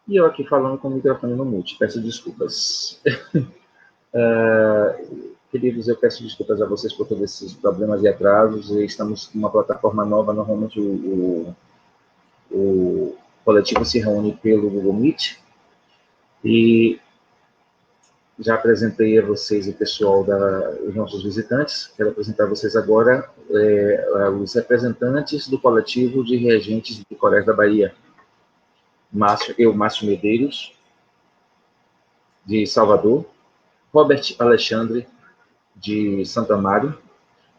E eu aqui falando com o microfone no mute, peço desculpas. Queridos, eu peço desculpas a vocês por todos esses problemas e atrasos. Estamos com uma plataforma nova, normalmente o coletivo se reúne pelo Google Meet. E já apresentei a vocês o pessoal, os nossos visitantes. Quero apresentar a vocês agora os representantes do coletivo de reagentes de Corés da Bahia. Márcio Medeiros, de Salvador, Robert Alexandre, de Santo Amaro,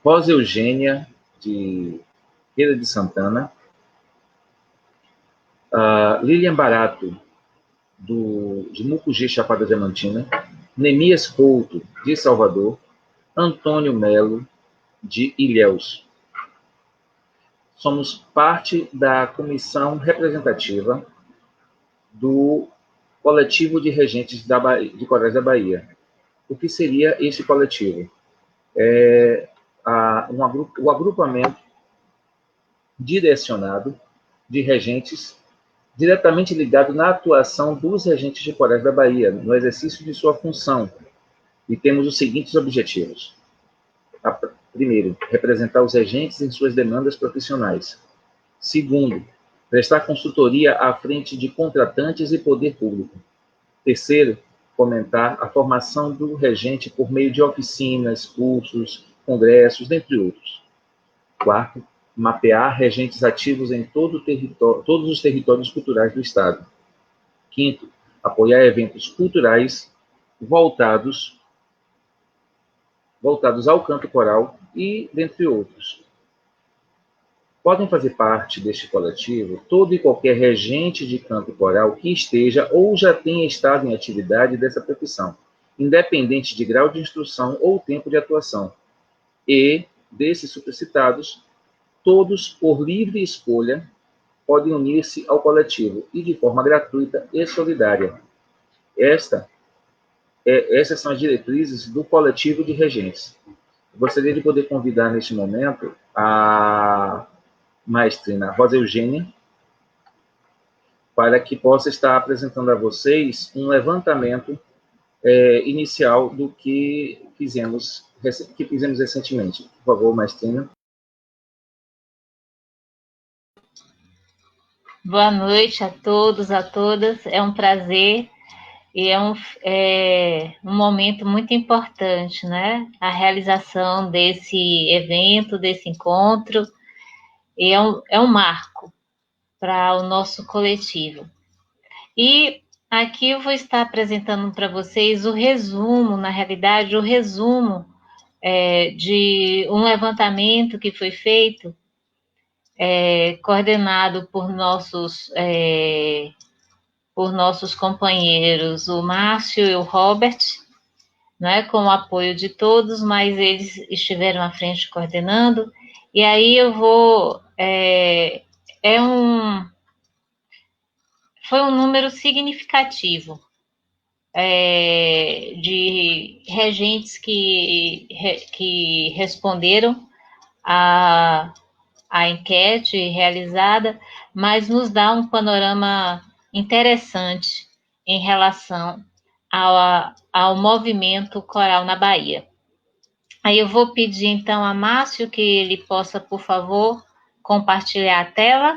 Rosa Eugênia, de Feira de Santana, Lilian Barato, de Mucugê, Chapada Diamantina, Nemias Couto, de Salvador, Antônio Melo, de Ilhéus. Somos parte da comissão representativa do coletivo de regentes de Corés da Bahia. O que seria esse coletivo? O agrupamento direcionado de regentes diretamente ligado na atuação dos regentes de Corés da Bahia, no exercício de sua função. E temos os seguintes objetivos. Primeiro, representar os regentes em suas demandas profissionais. Segundo, prestar consultoria à frente de contratantes e poder público. Terceiro, fomentar a formação do regente por meio de oficinas, cursos, congressos, dentre outros. Quarto, mapear regentes ativos em todos os territórios culturais do Estado. Quinto, apoiar eventos culturais voltados ao canto coral e dentre outros. Podem fazer parte deste coletivo todo e qualquer regente de canto coral que esteja ou já tenha estado em atividade dessa profissão, independente de grau de instrução ou tempo de atuação. E, desses supercitados, todos, por livre escolha, podem unir-se ao coletivo e de forma gratuita e solidária. Essas são as diretrizes do coletivo de regentes. Gostaria de poder convidar neste momento a maestrina Rosa Eugênia para que possa estar apresentando a vocês um levantamento inicial do que fizemos recentemente. Por favor, maestrina. Boa noite a todos, a todas. É um prazer e é um momento muito importante, né? A realização desse evento, desse encontro, e é um marco para o nosso coletivo. E aqui eu vou estar apresentando para vocês o resumo, na realidade, o resumo de um levantamento que foi feito, coordenado por nossos companheiros, o Márcio e o Robert, né, com o apoio de todos, mas eles estiveram à frente coordenando. E aí eu vou... foi um número significativo de regentes que responderam a enquete realizada, mas nos dá um panorama interessante em relação ao movimento coral na Bahia. Aí eu vou pedir então a Márcio que ele possa, por favor, compartilhar a tela.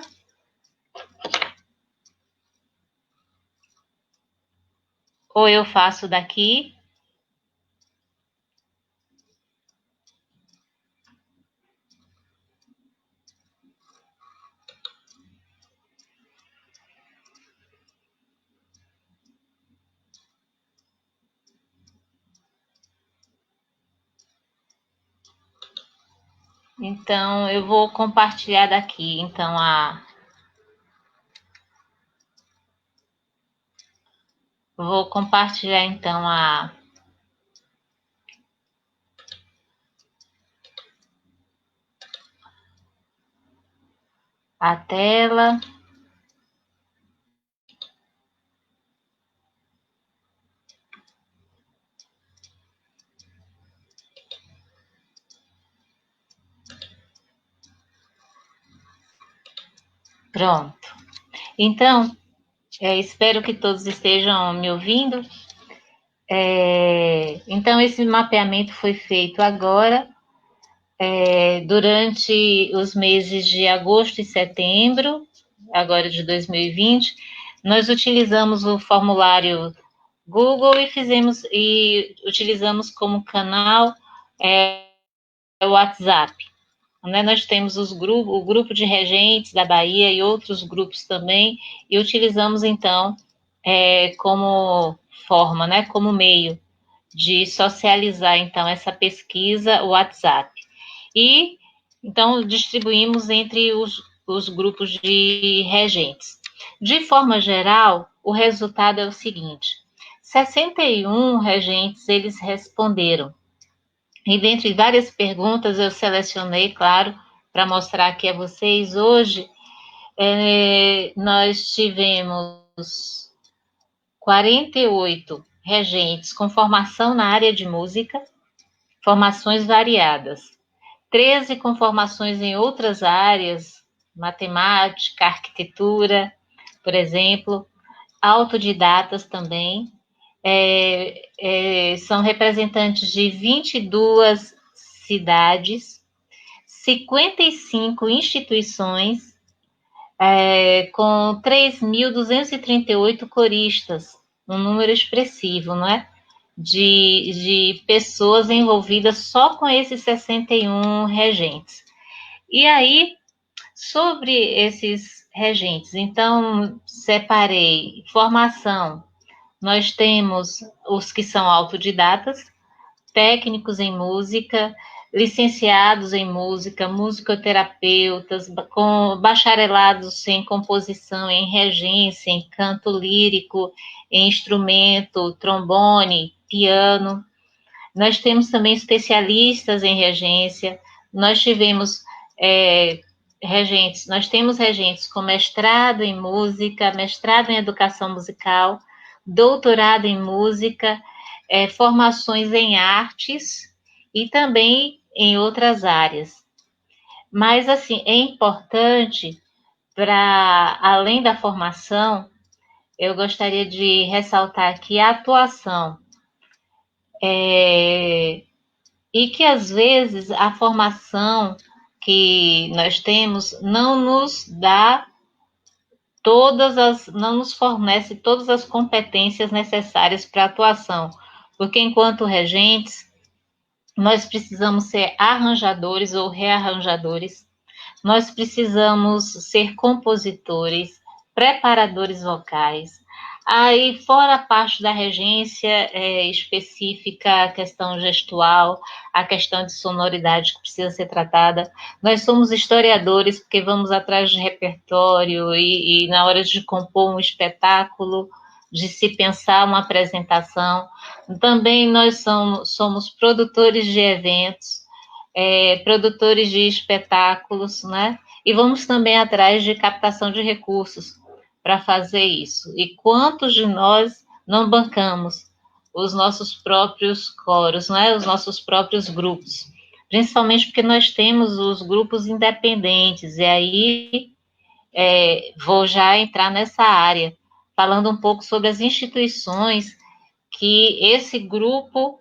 Ou eu faço daqui. Então, eu vou compartilhar daqui, então, vou compartilhar, então, a tela. Pronto. Então, Espero que todos estejam me ouvindo. Então, esse mapeamento foi feito agora, durante os meses de agosto e setembro, agora de 2020. Nós utilizamos o formulário Google e utilizamos como canal o WhatsApp. Né? Nós temos o grupo de regentes da Bahia e outros grupos também, e utilizamos, então, como forma, né, como meio de socializar, então, essa pesquisa, o WhatsApp. E, então, distribuímos entre os grupos de regentes. De forma geral, o resultado é o seguinte: 61 regentes, eles responderam. E dentre várias perguntas, eu selecionei, claro, para mostrar aqui a vocês. Hoje, nós tivemos 48 regentes com formação na área de música, formações variadas. 13 com formações em outras áreas, matemática, arquitetura, por exemplo, autodidatas também. São representantes de 22 cidades, 55 instituições, com 3.238 coristas, um número expressivo, não é? De pessoas envolvidas só com esses 61 regentes. E aí, sobre esses regentes, então, separei formação. Nós temos os que são autodidatas, técnicos em música, licenciados em música, musicoterapeutas, com bacharelados em composição, em regência, em canto lírico, em instrumento, trombone, piano. Nós temos também especialistas em regência. Nós tivemos regentes, nós temos regentes com mestrado em música, mestrado em educação musical, doutorado em música, formações em artes e também em outras áreas. Mas, assim, é importante, para além da formação, eu gostaria de ressaltar aqui a atuação. E que, às vezes, a formação que nós temos não nos dá não nos fornece todas as competências necessárias para a atuação, porque enquanto regentes, nós precisamos ser arranjadores ou rearranjadores, nós precisamos ser compositores, preparadores vocais. Aí, fora a parte da regência específica, a questão gestual, a questão de sonoridade que precisa ser tratada, nós somos historiadores, porque vamos atrás de repertório e na hora de compor um espetáculo, de se pensar uma apresentação. Também nós somos produtores de eventos, produtores de espetáculos, né? E vamos também atrás de captação de recursos para fazer isso. E quantos de nós não bancamos os nossos próprios coros, né? Os nossos próprios grupos? Principalmente porque nós temos os grupos independentes, e aí vou já entrar nessa área, falando um pouco sobre as instituições que esse grupo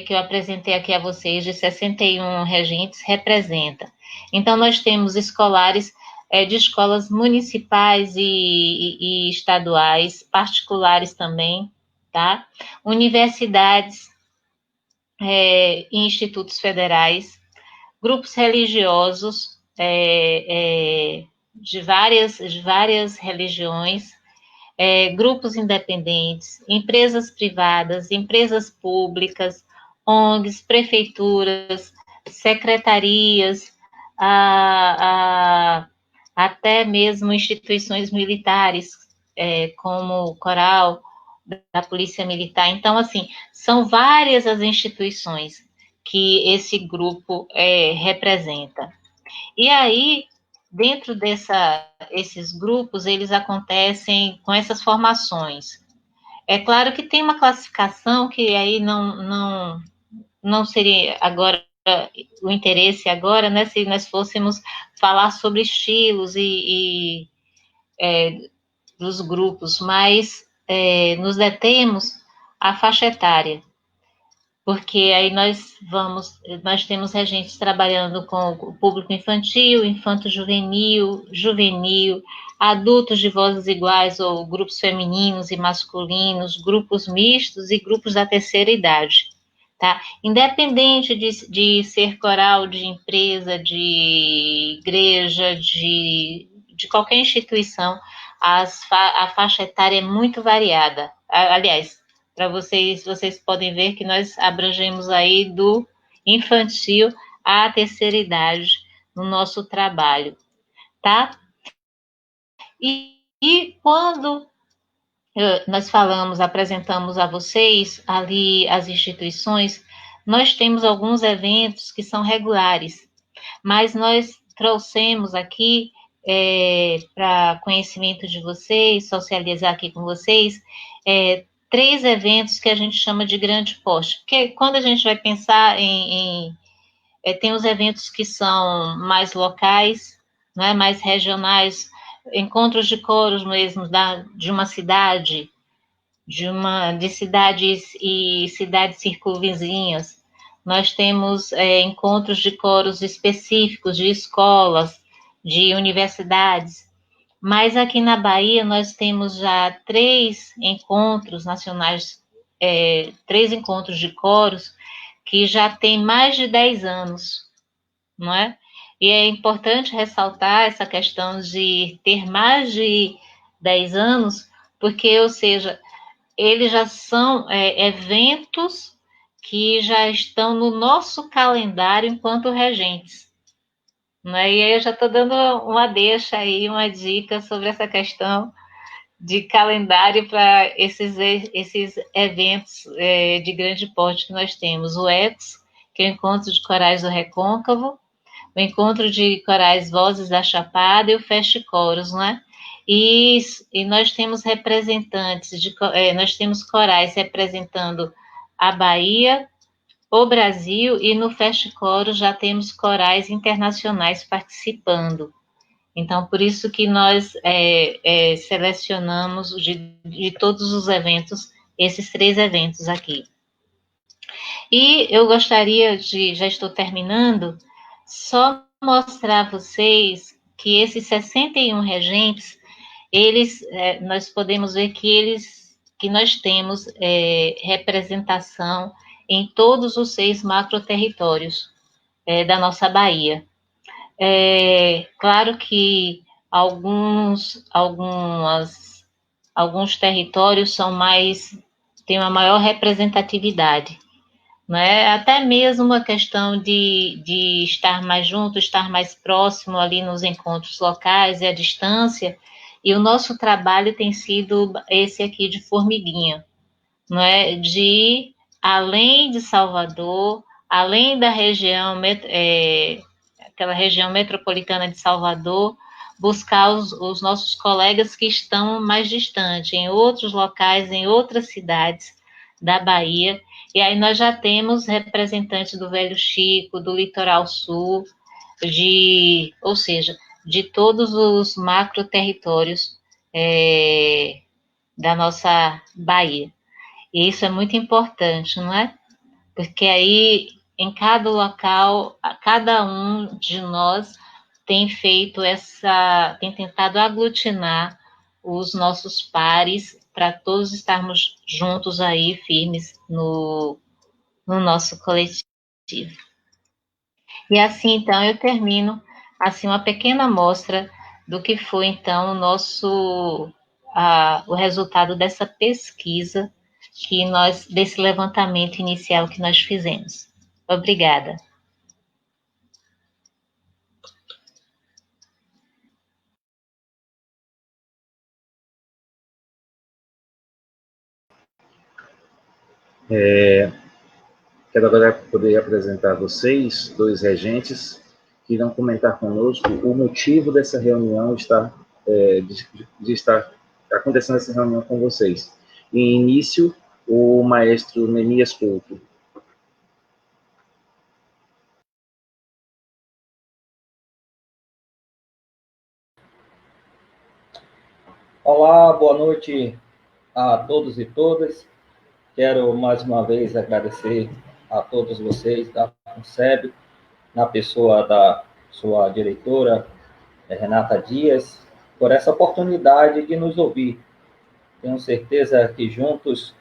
que eu apresentei aqui a vocês, de 61 regentes, representa. Então, nós temos escolares de escolas municipais e estaduais, particulares também, tá? Universidades e institutos federais, grupos religiosos de várias religiões, grupos independentes, empresas privadas, empresas públicas, ONGs, prefeituras, secretarias, até mesmo instituições militares, como o Coral da Polícia Militar. Então, assim, são várias as instituições que esse grupo representa. E aí, dentro esses grupos, eles acontecem com essas formações. É claro que tem uma classificação que aí não seria agora o interesse agora, né, se nós fôssemos falar sobre estilos dos grupos, mas nos detemos à faixa etária, porque aí nós temos regentes trabalhando com o público infantil, infanto-juvenil, juvenil, adultos de vozes iguais ou grupos femininos e masculinos, grupos mistos e grupos da terceira idade, tá? Independente de ser coral de empresa, de igreja, de qualquer instituição, a faixa etária é muito variada. Aliás, para vocês podem ver que nós abrangemos aí do infantil à terceira idade no nosso trabalho, tá? E quando nós apresentamos a vocês ali as instituições, nós temos alguns eventos que são regulares, mas nós trouxemos aqui para conhecimento de vocês, socializar aqui com vocês, 3 eventos que a gente chama de grande porte, porque quando a gente vai pensar tem os eventos que são mais locais, né, mais regionais, encontros de coros mesmo de uma cidade, de cidades e cidades circunvizinhas. Nós temos encontros de coros específicos de escolas, de universidades, mas aqui na Bahia nós temos já 3 encontros nacionais, 3 encontros de coros que já têm mais de 10 anos, não é? E é importante ressaltar essa questão de ter mais de 10 anos, porque, ou seja, eles já são eventos que já estão no nosso calendário enquanto regentes. Né? E aí eu já estou dando uma deixa aí, uma dica sobre essa questão de calendário para esses eventos de grande porte que nós temos. O ECOS, que é o Encontro de Corais do Recôncavo, o Encontro de Corais Vozes da Chapada e o Fest Coros, né? E nós temos nós temos corais representando a Bahia, o Brasil, e no Fest Coros já temos corais internacionais participando. Então, por isso que nós selecionamos de todos os eventos, esses 3 eventos aqui. E eu gostaria já estou terminando, só mostrar a vocês que esses 61 regentes, nós podemos ver que nós temos representação em todos os 6 macroterritórios da nossa Bahia. Claro que alguns territórios têm uma maior representatividade, né? Até mesmo a questão de estar mais junto, estar mais próximo ali nos encontros locais e a distância, e o nosso trabalho tem sido esse aqui de formiguinha, não é? De além de Salvador, além da região, aquela região metropolitana de Salvador, buscar os nossos colegas que estão mais distantes, em outros locais, em outras cidades da Bahia. E aí nós já temos representantes do Velho Chico, do Litoral Sul, ou seja, de todos os macro territórios da nossa Bahia. E isso é muito importante, não é? Porque aí, em cada local, cada um de nós tem tentado aglutinar os nossos pares para todos estarmos juntos aí, firmes no nosso coletivo. E assim, então, eu termino assim uma pequena amostra do que foi, então, o resultado dessa pesquisa desse levantamento inicial que nós fizemos. Obrigada. Quero agora poder apresentar a vocês 2 regentes que irão comentar conosco o motivo dessa reunião de estar acontecendo essa reunião com vocês. Em início, o maestro Nemias Couto. Olá, boa noite a todos e todas. Quero mais uma vez agradecer a todos vocês da FUNSEB, na pessoa da sua diretora, Renata Dias, por essa oportunidade de nos ouvir. Tenho certeza que juntos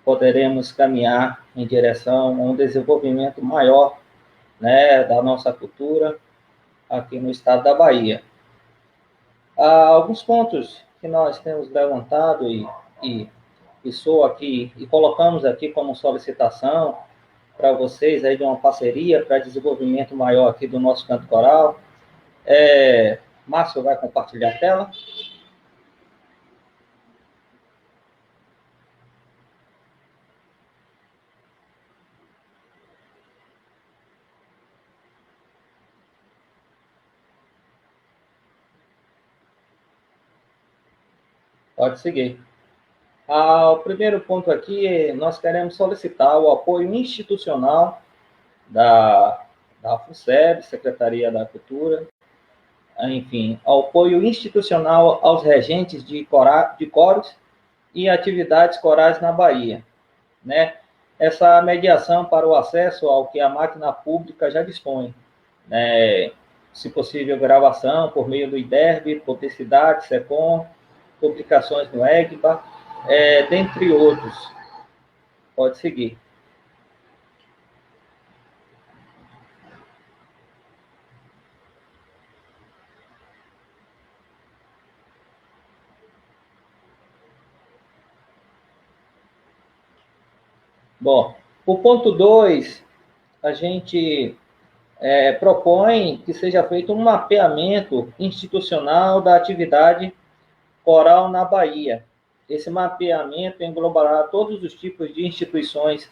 poderemos caminhar em direção a um desenvolvimento maior, né, da nossa cultura aqui no estado da Bahia. Há alguns pontos que nós temos levantado e sou aqui e colocamos aqui como solicitação para vocês aí de uma parceria para desenvolvimento maior aqui do nosso canto coral. Márcio vai compartilhar a tela. Pode seguir. O primeiro ponto aqui, nós queremos solicitar o apoio institucional da FUNSEB, Secretaria da Cultura, enfim, ao apoio institucional aos regentes de coros e atividades corais na Bahia, né? Essa mediação para o acesso ao que a máquina pública já dispõe, né? Se possível, gravação por meio do IDERB, publicidade, SECOM, publicações no EGBA, dentre outros. Pode seguir. Bom, o ponto 2, a gente propõe que seja feito um mapeamento institucional da atividade coral na Bahia. Esse mapeamento englobará todos os tipos de instituições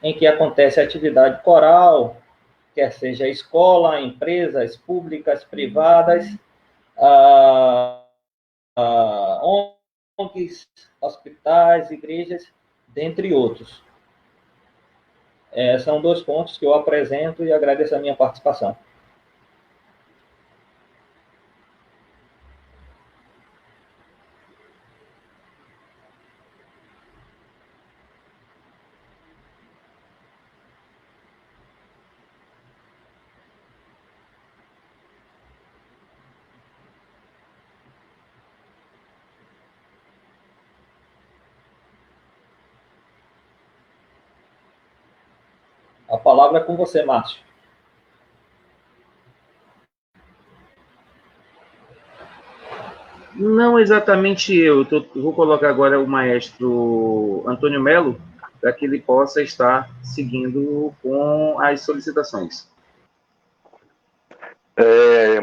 em que acontece a atividade coral, quer seja escola, empresas públicas, privadas, ONGs, hospitais, igrejas, dentre outros. São 2 pontos que eu apresento e agradeço a minha participação. A palavra é com você, Márcio. Não exatamente eu. Vou colocar agora o maestro Antônio Melo, para que ele possa estar seguindo com as solicitações.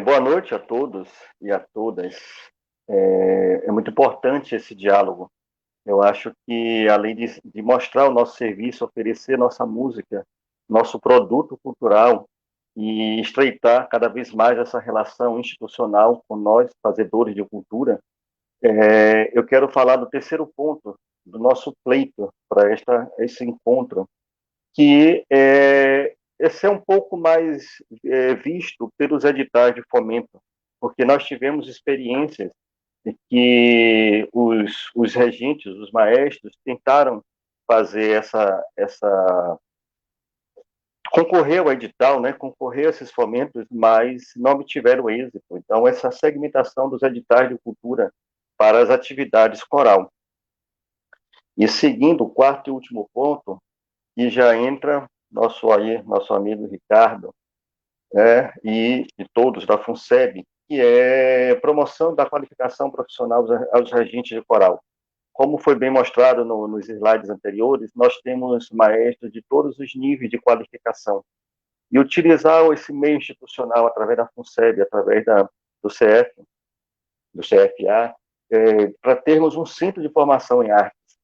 Boa noite a todos e a todas. É muito importante esse diálogo. Eu acho que, além de mostrar o nosso serviço, oferecer nossa música, nosso produto cultural e estreitar cada vez mais essa relação institucional com nós, fazedores de cultura, eu quero falar do terceiro ponto do nosso pleito para esse encontro, que esse é um pouco mais visto pelos editais de fomento, porque nós tivemos experiências em que os regentes, os maestros, tentaram fazer concorrer ao edital, né, concorrer a esses fomentos, mas não obtiveram êxito. Então, essa segmentação dos editais de cultura para as atividades coral. E seguindo o quarto e último ponto, que já entra nosso amigo Ricardo, e todos da FUNSEB, que é promoção da qualificação profissional aos regentes de coral. Como foi bem mostrado nos slides anteriores, nós temos maestros de todos os níveis de qualificação. E utilizar esse meio institucional através da FUNSEB, através do CFA, para termos um centro de formação em artes,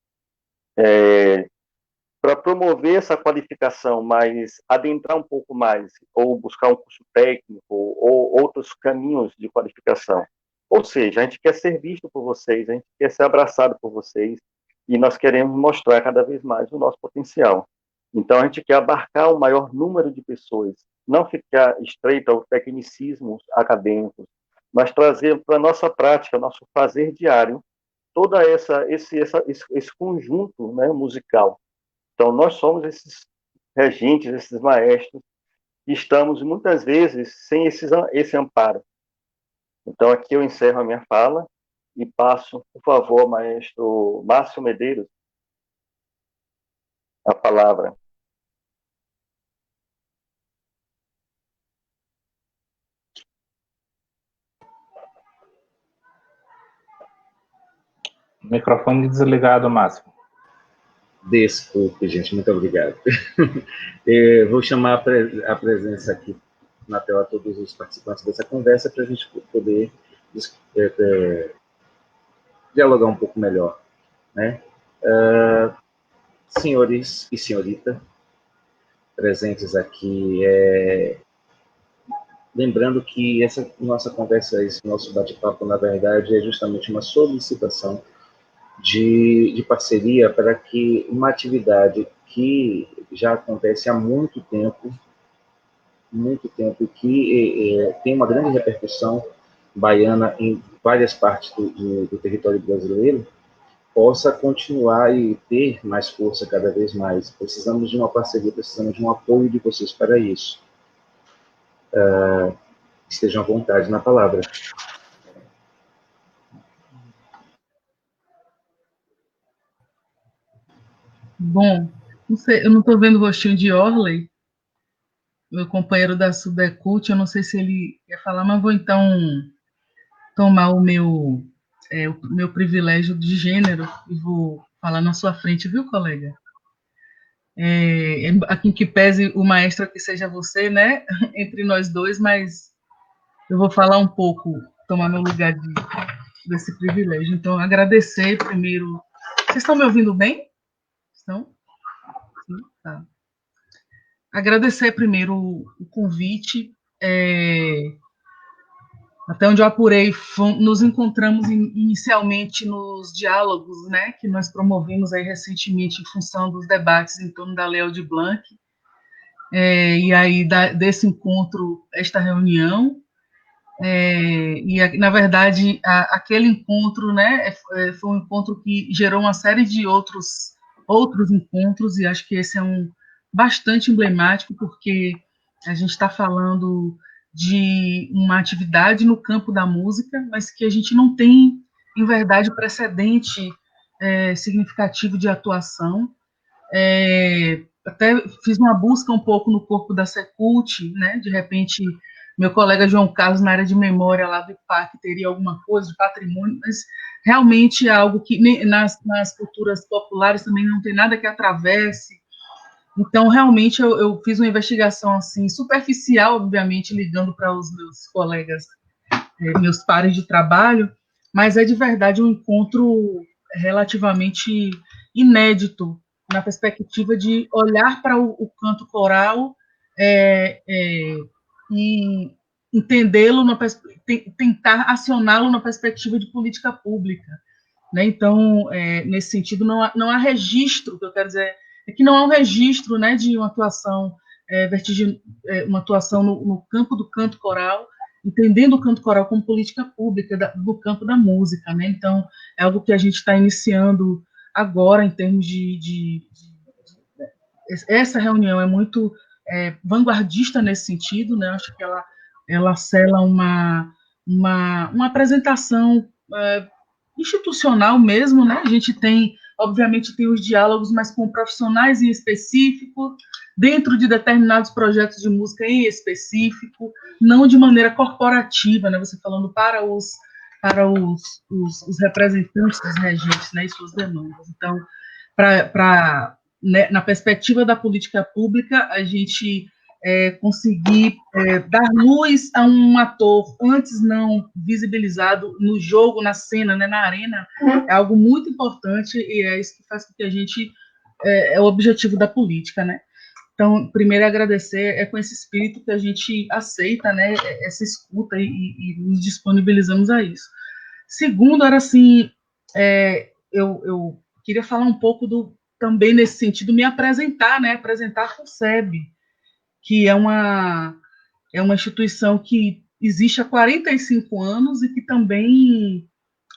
para promover essa qualificação, mas adentrar um pouco mais, ou buscar um curso técnico, ou outros caminhos de qualificação. Ou seja, a gente quer ser visto por vocês, a gente quer ser abraçado por vocês, e nós queremos mostrar cada vez mais o nosso potencial. Então, a gente quer abarcar o maior número de pessoas, não ficar estreito aos tecnicismos acadêmicos, mas trazer para a nossa prática, nosso fazer diário, toda esse conjunto, né, musical. Então, nós somos esses regentes, esses maestros, e estamos, muitas vezes, sem esse amparo. Então, aqui eu encerro a minha fala e passo, por favor, maestro Márcio Medeiros, a palavra. Microfone desligado, Márcio. Desculpe, gente, muito obrigado. Vou chamar a presença aqui na tela todos os participantes dessa conversa para a gente poder dialogar um pouco melhor, né? Senhores e senhorita presentes aqui, lembrando que essa nossa conversa, esse nosso bate-papo, na verdade, é justamente uma solicitação de parceria para que uma atividade que já acontece há muito tempo, que tem uma grande repercussão baiana em várias partes do território brasileiro, possa continuar e ter mais força cada vez mais. Precisamos de uma parceria, precisamos de um apoio de vocês para isso. Estejam à vontade na palavra. Bom, não sei, eu não estou vendo o rostinho de Orley, meu companheiro da Subecult, eu não sei se ele quer falar, mas vou então tomar o meu privilégio de gênero e vou falar na sua frente, viu, colega? Aqui que pese o maestro que seja você, né, entre nós dois, mas eu vou falar um pouco, tomar meu lugar desse privilégio. Então, agradecer primeiro. Vocês estão me ouvindo bem? Estão? Sim, tá. Agradecer primeiro o convite. Até onde eu apurei, nos encontramos inicialmente nos diálogos, né, que nós promovemos aí recentemente em função dos debates em torno da Lei Aldir Blanc, e aí desse encontro, esta reunião, e na verdade aquele encontro, né, foi um encontro que gerou uma série de outros encontros, e acho que esse é bastante emblemático, porque a gente está falando de uma atividade no campo da música, mas que a gente não tem, em verdade, precedente significativo de atuação. Até fiz uma busca um pouco no corpo da Secult, né? De repente, meu colega João Carlos, na área de memória lá do IPAC, teria alguma coisa de patrimônio, mas realmente é algo que nas culturas populares também não tem nada que atravesse. Então, realmente, eu fiz uma investigação assim superficial, obviamente, ligando para os meus colegas, meus pares de trabalho, mas é de verdade um encontro relativamente inédito na perspectiva de olhar para o canto coral e entendê-lo, tentar acioná-lo na perspectiva de política pública, né? Então, nesse sentido, não há registro, que eu quero dizer, é que não há um registro, né, de uma atuação uma atuação no campo do canto coral, entendendo o canto coral como política pública do campo da música, né? Então, é algo que a gente está iniciando agora em termos essa reunião é muito vanguardista nesse sentido, né? Acho que ela sela uma apresentação institucional mesmo, né? A gente tem, obviamente, tem os diálogos, mas com profissionais em específico, dentro de determinados projetos de música em específico, não de maneira corporativa, né? Você falando para os representantes dos regentes, né, e suas demandas. Então, né, na perspectiva da política pública, a gente conseguir dar luz a um ator antes não visibilizado no jogo, na cena, né, na arena, é algo muito importante, e é isso que faz com que a gente é o objetivo da política, né? Então, primeiro agradecer, com esse espírito que a gente aceita, né, essa escuta e nos disponibilizamos a isso. Segundo, era assim, eu queria falar um pouco também nesse sentido, me apresentar, né, apresentar a FUNSEB, que é uma instituição que existe há 45 anos e que também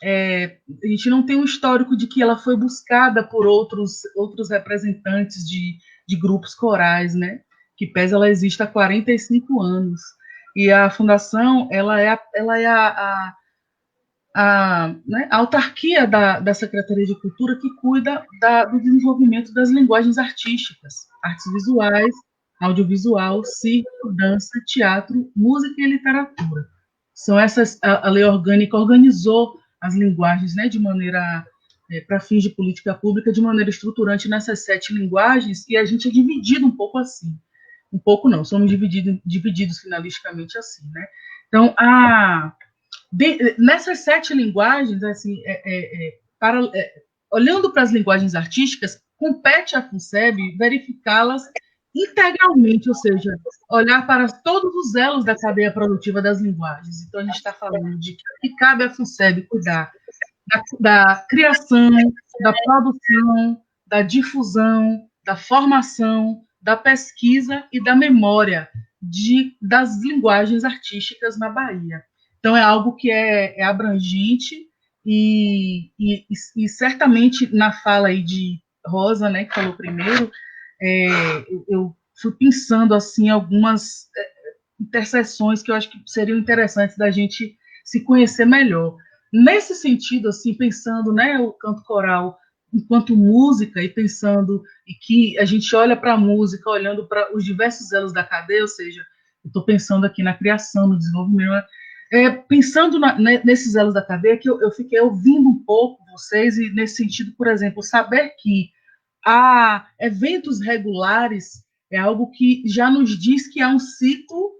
a gente não tem um histórico de que ela foi buscada por outros representantes de grupos corais, né? Que pese ela existe há 45 anos. E a fundação, ela é né, a autarquia da Secretaria de Cultura que cuida do desenvolvimento das linguagens artísticas, artes visuais, audiovisual, circo, dança, teatro, música e literatura. São essas, a lei orgânica organizou as linguagens, né, de maneira, para fins de política pública, de maneira estruturante nessas 7 linguagens, e a gente é dividido um pouco assim. Um pouco não, somos divididos finalisticamente assim, né? Então, nessas 7 linguagens, assim, olhando para as linguagens artísticas, compete à FUNSEB verificá-las integralmente, ou seja, olhar para todos os elos da cadeia produtiva das linguagens. Então, a gente está falando de que cabe à FUNSEB cuidar da criação, da produção, da difusão, da formação, da pesquisa e da memória das linguagens artísticas na Bahia. Então, é algo que é abrangente e certamente na fala aí de Rosa, né, que falou primeiro, eu fui pensando assim algumas interseções que eu acho que seriam interessantes da gente se conhecer melhor. Nesse sentido, assim, pensando, né, o canto coral enquanto música e pensando e que a gente olha para a música, olhando para os diversos elos da cadeia, ou seja, eu estou pensando aqui na criação, no desenvolvimento, pensando nesses elos da cadeia, que eu fiquei ouvindo um pouco vocês, e nesse sentido, por exemplo, saber que há eventos regulares é algo que já nos diz que há um ciclo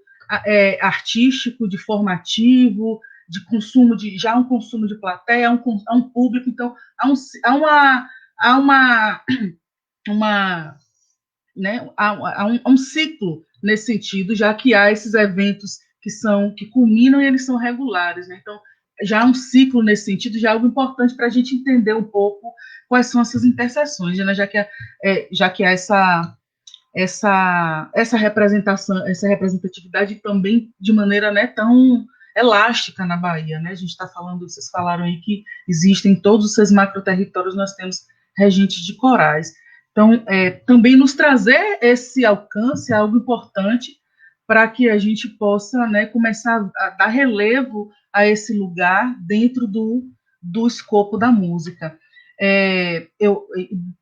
artístico, de formativo, de consumo, já um consumo de plateia, há um público, então há um ciclo nesse sentido, já que há esses eventos que culminam e eles são regulares, né? Então, já há um ciclo nesse sentido, já é algo importante para a gente entender um pouco quais são essas interseções, né? Já que há essa representação, essa representatividade também de maneira, né, tão elástica na Bahia, né? A gente está falando, vocês falaram aí que existem em todos os seus macroterritórios, nós temos regentes de corais. Então, também nos trazer esse alcance é algo importante para que a gente possa, né, começar a dar relevo a esse lugar dentro do escopo da música.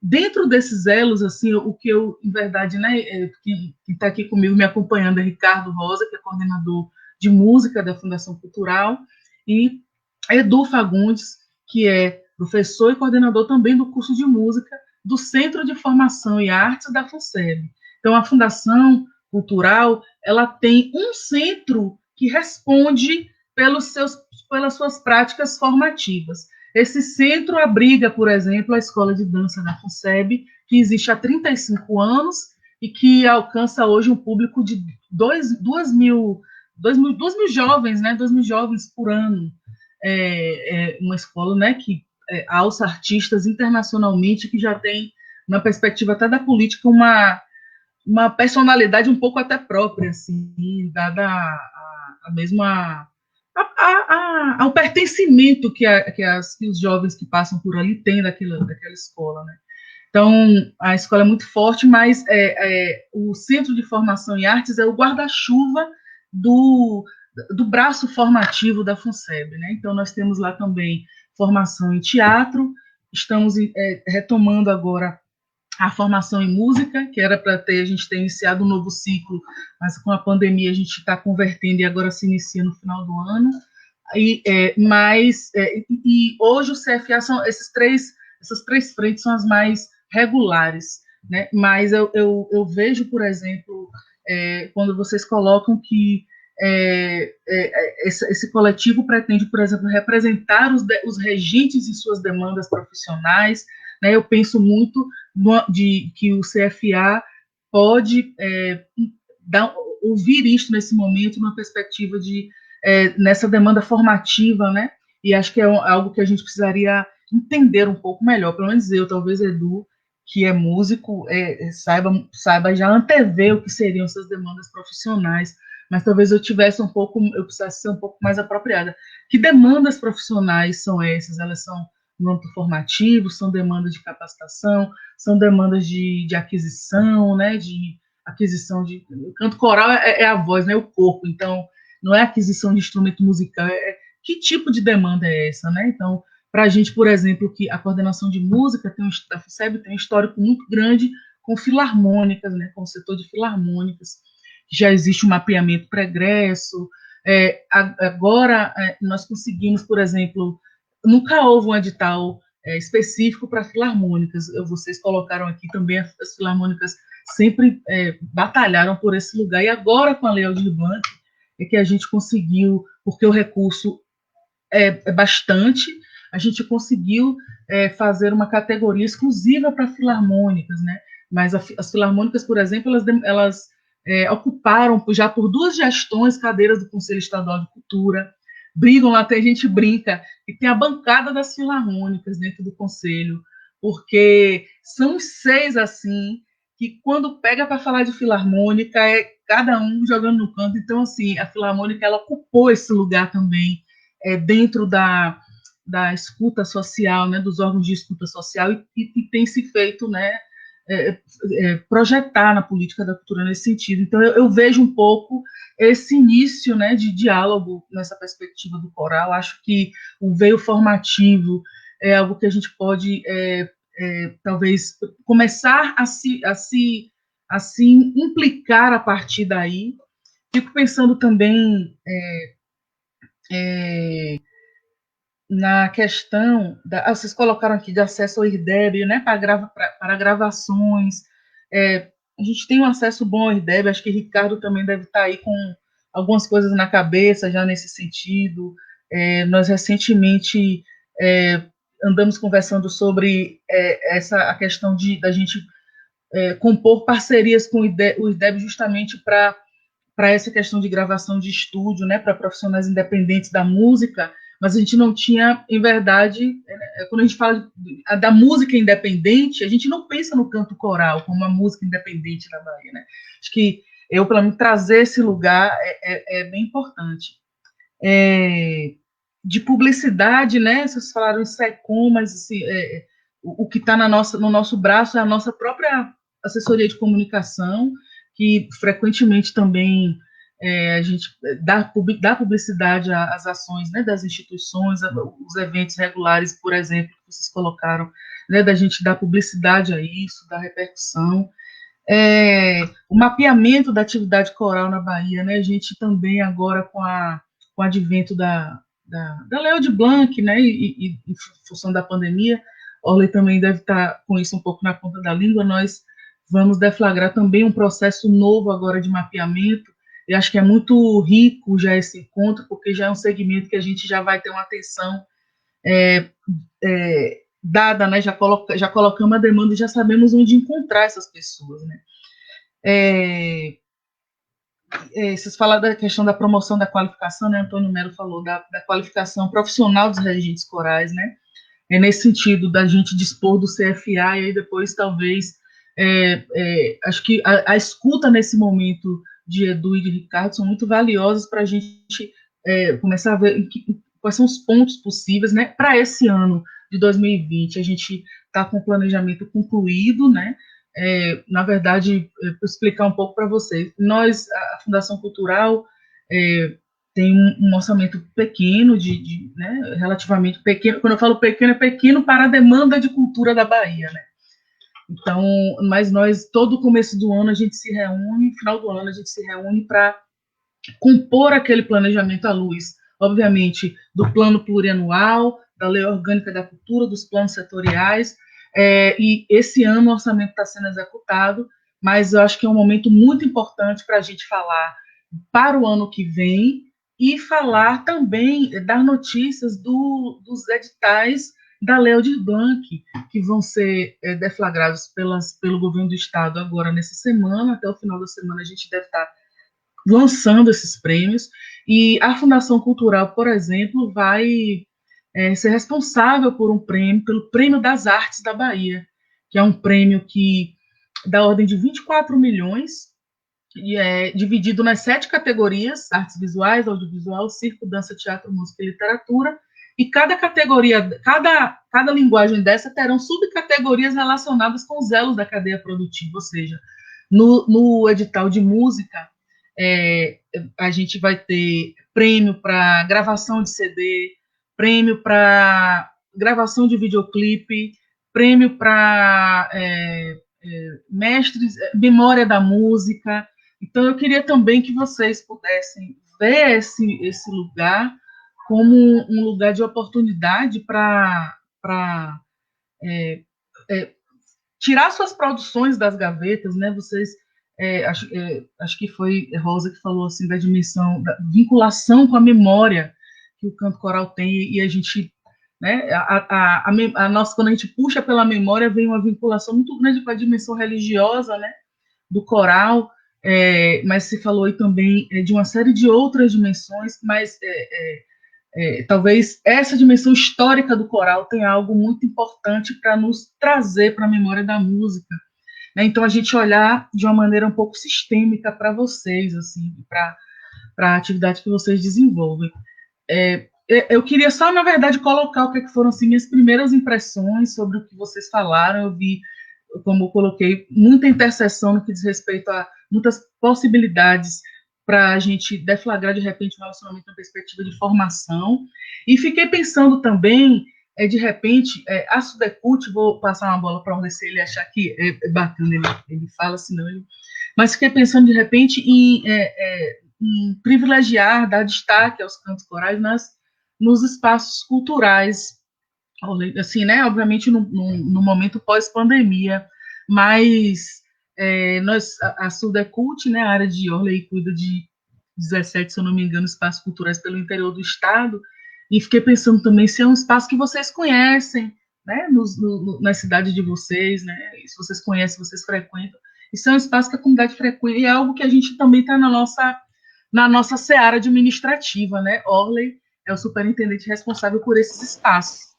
Dentro desses elos, assim, o que eu, em verdade, né, quem está aqui comigo me acompanhando é Ricardo Rosa, que é coordenador de música da Fundação Cultural, e Edu Fagundes, que é professor e coordenador também do curso de música do Centro de Formação e Artes da FUNSEB. Então, a Fundação Cultural, ela tem um centro que responde pelas suas práticas formativas. Esse centro abriga, por exemplo, a Escola de Dança da FUNSEB, que existe há 35 anos e que alcança hoje um público de 2 mil jovens, né? 2 mil jovens por ano. Uma escola, né, que alça artistas internacionalmente, que já tem, na perspectiva até da política, uma personalidade um pouco até própria, assim, dada ao pertencimento que os jovens que passam por ali têm daquela escola, né? Então, a escola é muito forte, mas o Centro de Formação em Artes é o guarda-chuva do braço formativo da FUNSEB, né? Então, nós temos lá também formação em teatro, estamos retomando agora a formação em música, que era para a gente ter iniciado um novo ciclo, mas com a pandemia a gente está convertendo e agora se inicia no final do ano. E hoje o CFA essas três frentes são as mais regulares, né? Mas eu vejo, por exemplo, quando vocês colocam que esse coletivo pretende, por exemplo, representar os regentes e suas demandas profissionais, né? Eu penso muito que o CFA pode ouvir isto nesse momento, numa perspectiva nessa demanda formativa, né? E acho que é algo que a gente precisaria entender um pouco melhor, pelo menos eu, talvez Edu, que é músico, saiba já antever o que seriam essas demandas profissionais, mas talvez eu precisasse ser um pouco mais apropriada. Que demandas profissionais são essas? Elas são no âmbito formativo, são demandas de capacitação, são demandas de aquisição, né, de aquisição de... O canto coral é a voz, né, o corpo, então não é aquisição de instrumento musical, que tipo de demanda é essa, né? Então, para a gente, por exemplo, que a coordenação de música da FUSEB tem um histórico muito grande com filarmônicas, né, com o setor de filarmônicas, já existe um mapeamento pregresso, agora nós conseguimos, por exemplo, nunca houve um edital específico para filarmônicas, vocês colocaram aqui também, as filarmônicas sempre batalharam por esse lugar, e agora com a Lei Aldir Blanc é que a gente conseguiu, porque o recurso é bastante, a gente conseguiu fazer uma categoria exclusiva para filarmônicas, né? Mas as filarmônicas, por exemplo, elas ocuparam já por 2 gestões cadeiras do Conselho Estadual de Cultura, brigam lá, até a gente brinca, e tem a bancada das filarmônicas dentro do Conselho, porque são os 6, assim, que quando pega para falar de filarmônica, cada um jogando no canto. Então, assim, a filarmônica, ela ocupou esse lugar também, dentro da escuta social, né, dos órgãos de escuta social, e tem se feito, né, projetar na política da cultura nesse sentido. Então, eu vejo um pouco esse início, né, de diálogo nessa perspectiva do coral. Acho que o veio formativo é algo que a gente pode, talvez, começar a se implicar a partir daí. Fico pensando também na questão vocês colocaram aqui de acesso ao IRDEB, né, para gravações. A gente tem um acesso bom ao IRDEB, acho que Ricardo também deve estar aí com algumas coisas na cabeça já nesse sentido. Nós recentemente andamos conversando sobre a questão da gente compor parcerias com o IRDEB justamente para essa questão de gravação de estúdio, né, para profissionais independentes da música, mas a gente não tinha, em verdade, quando a gente fala da música independente, a gente não pensa no canto coral como uma música independente da Bahia, né? Acho que para mim, trazer esse lugar é bem importante. De publicidade, né? Vocês falaram em SECOM, mas assim, o que está no nosso braço é a nossa própria assessoria de comunicação, que frequentemente também a gente dá publicidade às ações, né, das instituições, os eventos regulares, por exemplo, que vocês colocaram, né, da gente dar publicidade a isso, dar repercussão. O mapeamento da atividade coral na Bahia, né, a gente também agora com o advento da Lei Aldir Blanc, né, e em função da pandemia, Orley também deve estar com isso um pouco na ponta da língua, nós vamos deflagrar também um processo novo agora de mapeamento. Eu acho que é muito rico já esse encontro, porque já é um segmento que a gente já vai ter uma atenção dada, né? Já colocamos a demanda e já sabemos onde encontrar essas pessoas, né? Vocês falaram da questão da promoção da qualificação, né? Antônio Melo falou da qualificação profissional dos regentes corais, né? Nesse sentido da gente dispor do CFA, e aí depois talvez acho que a escuta nesse momento de Edu e de Ricardo são muito valiosas para a gente começar a ver quais são os pontos possíveis, né, para esse ano de 2020. A gente está com o planejamento concluído, né? Na verdade, para explicar um pouco para vocês, a Fundação Cultural tem um orçamento pequeno, né, relativamente pequeno. Quando eu falo pequeno, é pequeno para a demanda de cultura da Bahia, né? Então, mas nós, todo começo do ano, a gente se reúne, final do ano, a gente se reúne para compor aquele planejamento à luz, obviamente, do plano plurianual, da lei orgânica da cultura, dos planos setoriais, e esse ano o orçamento está sendo executado, mas eu acho que é um momento muito importante para a gente falar para o ano que vem e falar também, dar notícias dos editais da Lei Aldir Blanc, que vão ser deflagrados pelo governo do estado agora nessa semana. Até o final da semana a gente deve estar lançando esses prêmios, e a Fundação Cultural, por exemplo, vai ser responsável por pelo Prêmio das Artes da Bahia, que é um prêmio que da ordem de 24 milhões, e é dividido nas 7 categorias: artes visuais, audiovisual, circo, dança, teatro, música e literatura. E cada categoria, cada linguagem dessa terão subcategorias relacionadas com os elos da cadeia produtiva, ou seja, no edital de música, a gente vai ter prêmio para gravação de CD, prêmio para gravação de videoclipe, prêmio para mestres, memória da música. Então, eu queria também que vocês pudessem ver esse lugar como um lugar de oportunidade para tirar suas produções das gavetas, né? Vocês, acho que foi Rosa que falou assim da dimensão, da vinculação com a memória que o canto coral tem, e a gente, né? A nossa, quando a gente puxa pela memória, vem uma vinculação muito grande com a dimensão religiosa, né? Do coral. Mas se falou aí também de uma série de outras dimensões, mas talvez essa dimensão histórica do coral tenha algo muito importante para nos trazer para a memória da música, né? Então, a gente olhar de uma maneira um pouco sistêmica para vocês, assim, para a atividade que vocês desenvolvem. Eu queria só, na verdade, colocar o que foram assim, minhas primeiras impressões sobre o que vocês falaram. Eu vi, como eu coloquei, muita interseção no que diz respeito a muitas possibilidades para a gente deflagrar, de repente, um relacionamento na perspectiva de formação. E fiquei pensando também, de repente, a Sudecult, vou passar uma bola para o se ele achar que é bacana, ele fala, senão ele... Mas fiquei pensando, de repente, em privilegiar, dar destaque aos cantos corais nos espaços culturais, assim, né? Obviamente, no momento pós-pandemia, mas... a Sudecult, né, a área de Orley, cuida de 17, se eu não me engano, espaços culturais pelo interior do estado, e fiquei pensando também se é um espaço que vocês conhecem, né, na cidade de vocês, né, se vocês conhecem, vocês frequentam, isso é um espaço que a comunidade frequenta, e é algo que a gente também está na nossa seara administrativa, né. Orley é o superintendente responsável por esses espaços.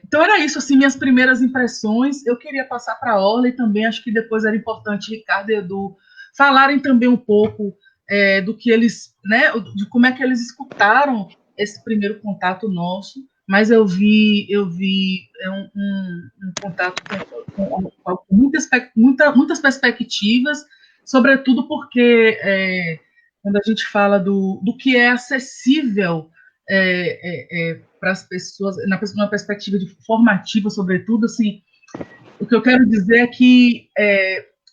Então era isso, assim, minhas primeiras impressões. Eu queria passar para a Orley também, acho que depois era importante Ricardo e Edu falarem também um pouco do que eles, né, de como é que eles escutaram esse primeiro contato nosso, mas eu vi um contato com muitas perspectivas, sobretudo porque quando a gente fala do que é acessível para as pessoas, numa perspectiva formativa, sobretudo, assim, o que eu quero dizer é que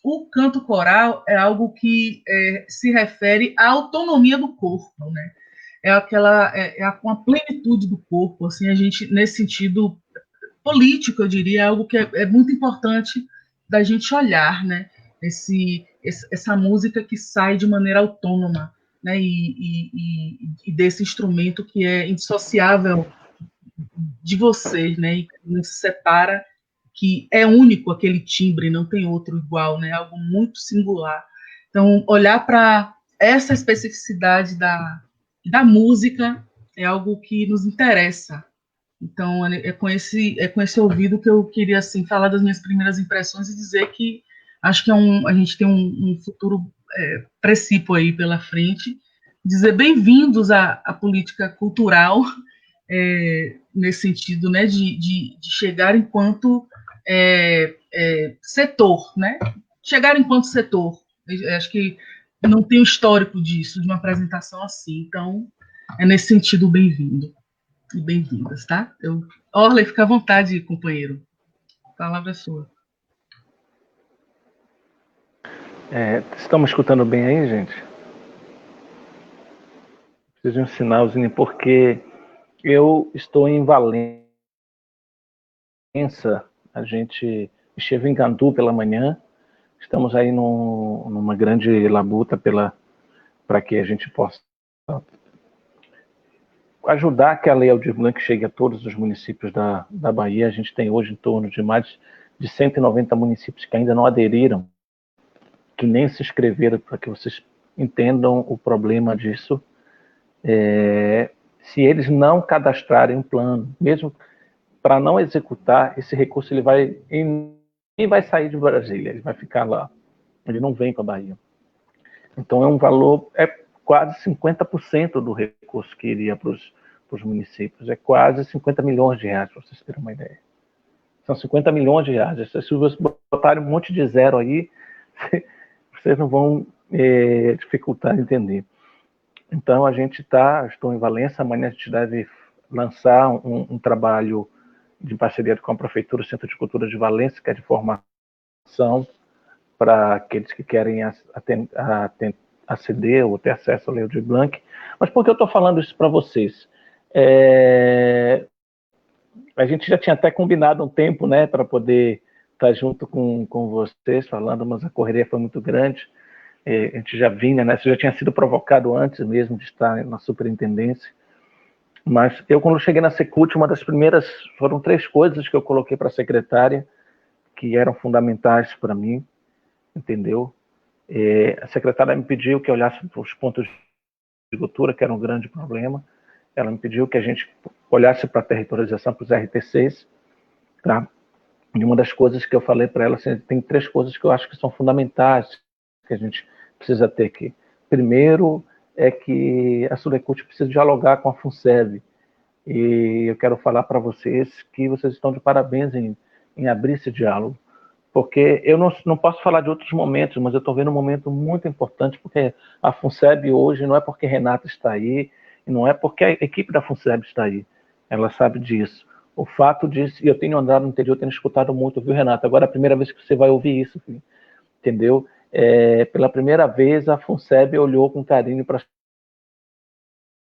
o canto coral é algo que se refere à autonomia do corpo, né? Com a plenitude do corpo, assim, a gente, nesse sentido político, eu diria, é algo que é muito importante da gente olhar, né? Essa música que sai de maneira autônoma, né? E desse instrumento que é indissociável de vocês, né? E que não se separa, que é único aquele timbre, não tem outro igual, né? Algo muito singular. Então, olhar para essa especificidade da música é algo que nos interessa. Então, é com esse ouvido que eu queria, assim, falar das minhas primeiras impressões e dizer que acho que a gente tem um futuro precípio aí pela frente. Dizer bem-vindos à política cultural, nesse sentido, né, de chegar enquanto setor, né? Chegar enquanto setor. Eu acho que não tem um histórico disso, de uma apresentação assim. Então, é nesse sentido bem-vindo e bem-vindas, tá? Orley, fica à vontade, companheiro. A palavra é sua. Estão me escutando bem aí, gente? Preciso de um sinalzinho, porque eu estou em Valença. A gente esteve em Gandu pela manhã. Estamos aí numa grande labuta para que a gente possa ajudar que a Lei Aldir Blanc chegue a todos os municípios da Bahia. A gente tem hoje em torno de mais de 190 municípios que ainda não aderiram, que nem se inscreveram, para que vocês entendam o problema disso. Se eles não cadastrarem um plano, mesmo para não executar, esse recurso ele nem vai sair de Brasília, ele vai ficar lá, ele não vem para a Bahia. Então, é um valor, é quase 50% do recurso que iria para os municípios. É quase 50 milhões de reais, para vocês terem uma ideia. São 50 milhões de reais. Se vocês botarem um monte de zero aí, vocês não vão dificultar entender. Então, estou em Valença, amanhã a gente deve lançar um trabalho de parceria com a Prefeitura, o Centro de Cultura de Valença, que é de formação para aqueles que querem aceder ou ter acesso à Lei Aldir Blanc. Mas por que eu estou falando isso para vocês? A gente já tinha até combinado um tempo, né, para poder estar junto com vocês falando, mas a correria foi muito grande. A gente já vinha, né, isso já tinha sido provocado antes mesmo de estar na superintendência. Mas eu, quando cheguei na Secult, uma das primeiras, foram 3 coisas que eu coloquei para a secretária, que eram fundamentais para mim, entendeu? A secretária me pediu que eu olhasse para os pontos de cultura, que era um grande problema. Ela me pediu que a gente olhasse para a territorialização, para os RTCs, tá? E uma das coisas que eu falei para ela, assim, tem 3 coisas que eu acho que são fundamentais, que a gente precisa ter aqui. Primeiro é que a Sulecult precisa dialogar com a FUNSEB. E eu quero falar para vocês que vocês estão de parabéns em abrir esse diálogo. Porque eu não posso falar de outros momentos, mas eu estou vendo um momento muito importante, porque a FUNSEB hoje não é porque Renata está aí, e não é porque a equipe da FUNSEB está aí. Ela sabe disso. O fato disso, e eu tenho andado no interior, tenho escutado muito, viu, Renata? Agora é a primeira vez que você vai ouvir isso, filho. Entendeu? Pela primeira vez, a FUNSEB olhou com carinho para as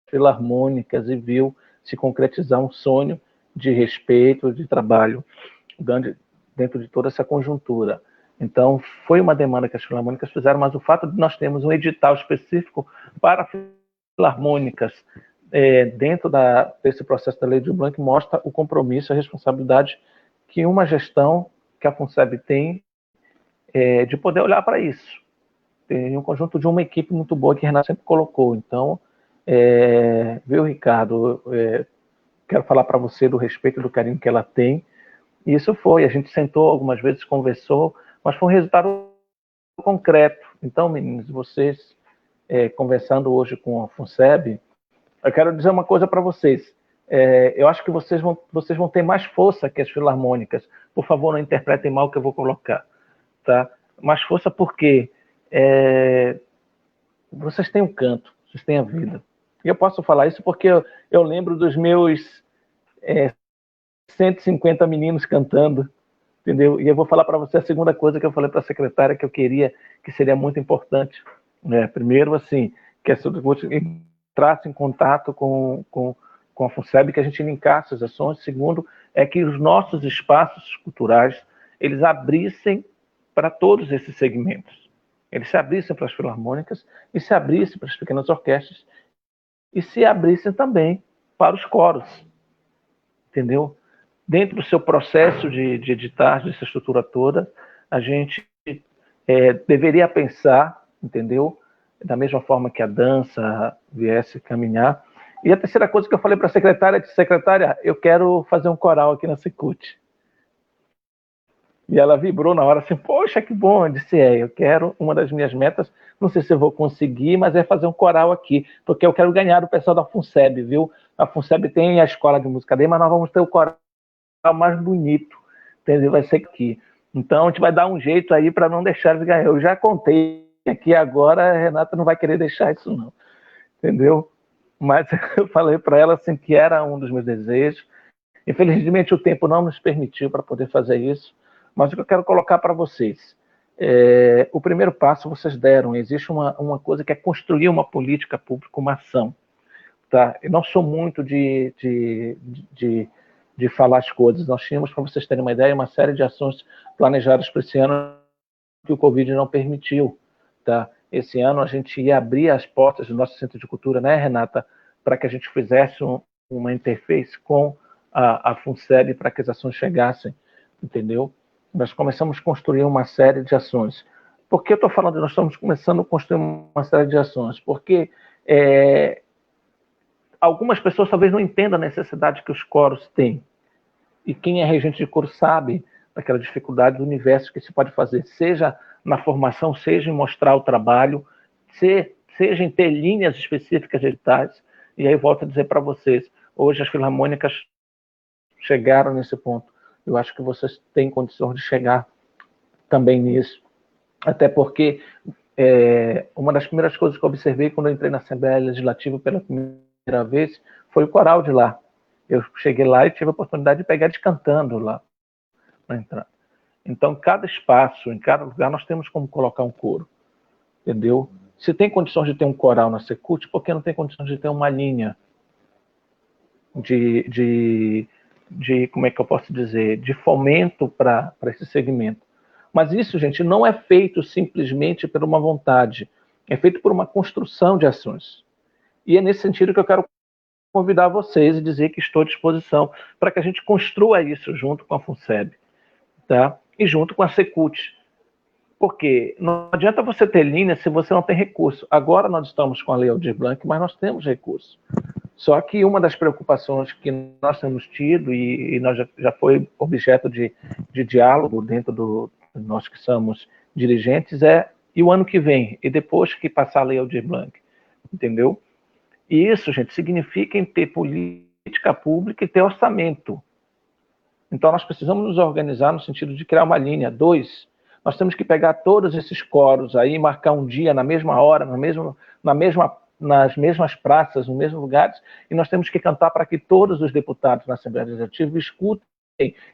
filarmônicas e viu se concretizar um sonho de respeito, de trabalho, dentro de toda essa conjuntura. Então, foi uma demanda que as filarmônicas fizeram, mas o fato de nós termos um edital específico para filarmônicas dentro desse processo da Lei Aldir Blanc mostra o compromisso, a responsabilidade que uma gestão, que a FUNSEB tem, de poder olhar para isso. Tem um conjunto de uma equipe muito boa que a Renata sempre colocou. Então, viu, Ricardo, quero falar para você do respeito e do carinho que ela tem. E isso foi, a gente sentou algumas vezes, conversou, mas foi um resultado concreto. Então, meninos, vocês conversando hoje com a FUNSEB, eu quero dizer uma coisa para vocês. Eu acho que vocês vão ter mais força que as filarmônicas. Por favor, não interpretem mal o que eu vou colocar. Tá? Mais força porque vocês têm o canto, vocês têm a vida. E eu posso falar isso porque eu lembro dos meus 150 meninos cantando, entendeu? E eu vou falar para você a segunda coisa que eu falei para a secretária que eu queria, que seria muito importante. Primeiro, assim, que a Sulecult entrasse em contato com a FUNSEB, que a gente linkasse as ações. Segundo, é que os nossos espaços culturais, eles abrissem para todos esses segmentos. Eles se abrissem para as filarmônicas e se abrissem para as pequenas orquestras e se abrissem também para os coros, entendeu? Dentro do seu processo de editar, dessa estrutura toda, a gente deveria pensar, entendeu? Da mesma forma que a dança viesse caminhar. E a terceira coisa que eu falei para a secretária, é: secretária, eu quero fazer um coral aqui na Secult. E ela vibrou na hora assim, poxa, que bom. Eu disse, eu quero, uma das minhas metas, não sei se eu vou conseguir, mas é fazer um coral aqui, porque eu quero ganhar do pessoal da FUNSEB, viu? A FUNSEB tem a escola de música dele, mas nós vamos ter o coral mais bonito, entendeu? Vai ser aqui. Então, a gente vai dar um jeito aí para não deixar eles ganhar. Eu já contei aqui agora, a Renata não vai querer deixar isso não, entendeu? Mas eu falei para ela assim que era um dos meus desejos. Infelizmente, o tempo não nos permitiu para poder fazer isso, mas o que eu quero colocar para vocês, o primeiro passo vocês deram. Existe uma coisa que é construir uma política pública, uma ação. Tá? Eu não sou muito de falar as coisas. Nós tínhamos, para vocês terem uma ideia, uma série de ações planejadas para esse ano que o Covid não permitiu. Tá? Esse ano a gente ia abrir as portas do nosso Centro de Cultura, né, Renata, para que a gente fizesse uma interface com a FUNSEB para que as ações chegassem, entendeu? Nós começamos a construir uma série de ações. Por que eu estou falando? Nós estamos começando a construir uma série de ações, porque algumas pessoas talvez não entendam a necessidade que os coros têm. E quem é regente de coro sabe daquela dificuldade do universo que se pode fazer, seja na formação, seja em mostrar o trabalho, seja em ter linhas específicas de editais, e aí volto a dizer para vocês, hoje as filarmônicas chegaram nesse ponto. Eu acho que vocês têm condições de chegar também nisso. Até porque uma das primeiras coisas que eu observei quando eu entrei na Assembleia Legislativa pela primeira vez foi o coral de lá. Eu cheguei lá e tive a oportunidade de pegar descantando lá para entrar. Então, cada espaço, em cada lugar, nós temos como colocar um coro. Entendeu? Se tem condições de ter um coral na Secult, por que não tem condições de ter uma linha de como é que eu posso dizer, de fomento para esse segmento? Mas isso, gente, não é feito simplesmente por uma vontade, é feito por uma construção de ações. E é nesse sentido que eu quero convidar vocês e dizer que estou à disposição para que a gente construa isso junto com a FUNSEB, tá? E junto com a Secult. Porque não adianta você ter linha se você não tem recurso. Agora nós estamos com a Lei Aldir Blanc, mas nós temos recurso. Só que uma das preocupações que nós temos tido, e nós já foi objeto de diálogo dentro do nós que somos dirigentes, e o ano que vem, e depois que passar a Lei Aldir Blanc, entendeu? E isso, gente, significa em ter política pública e ter orçamento. Então nós precisamos nos organizar no sentido de criar uma linha. 2, nós temos que pegar todos esses coros aí, marcar um dia na mesma hora, nas mesmas praças, nos mesmos lugares, e nós temos que cantar para que todos os deputados na Assembleia Legislativa escutem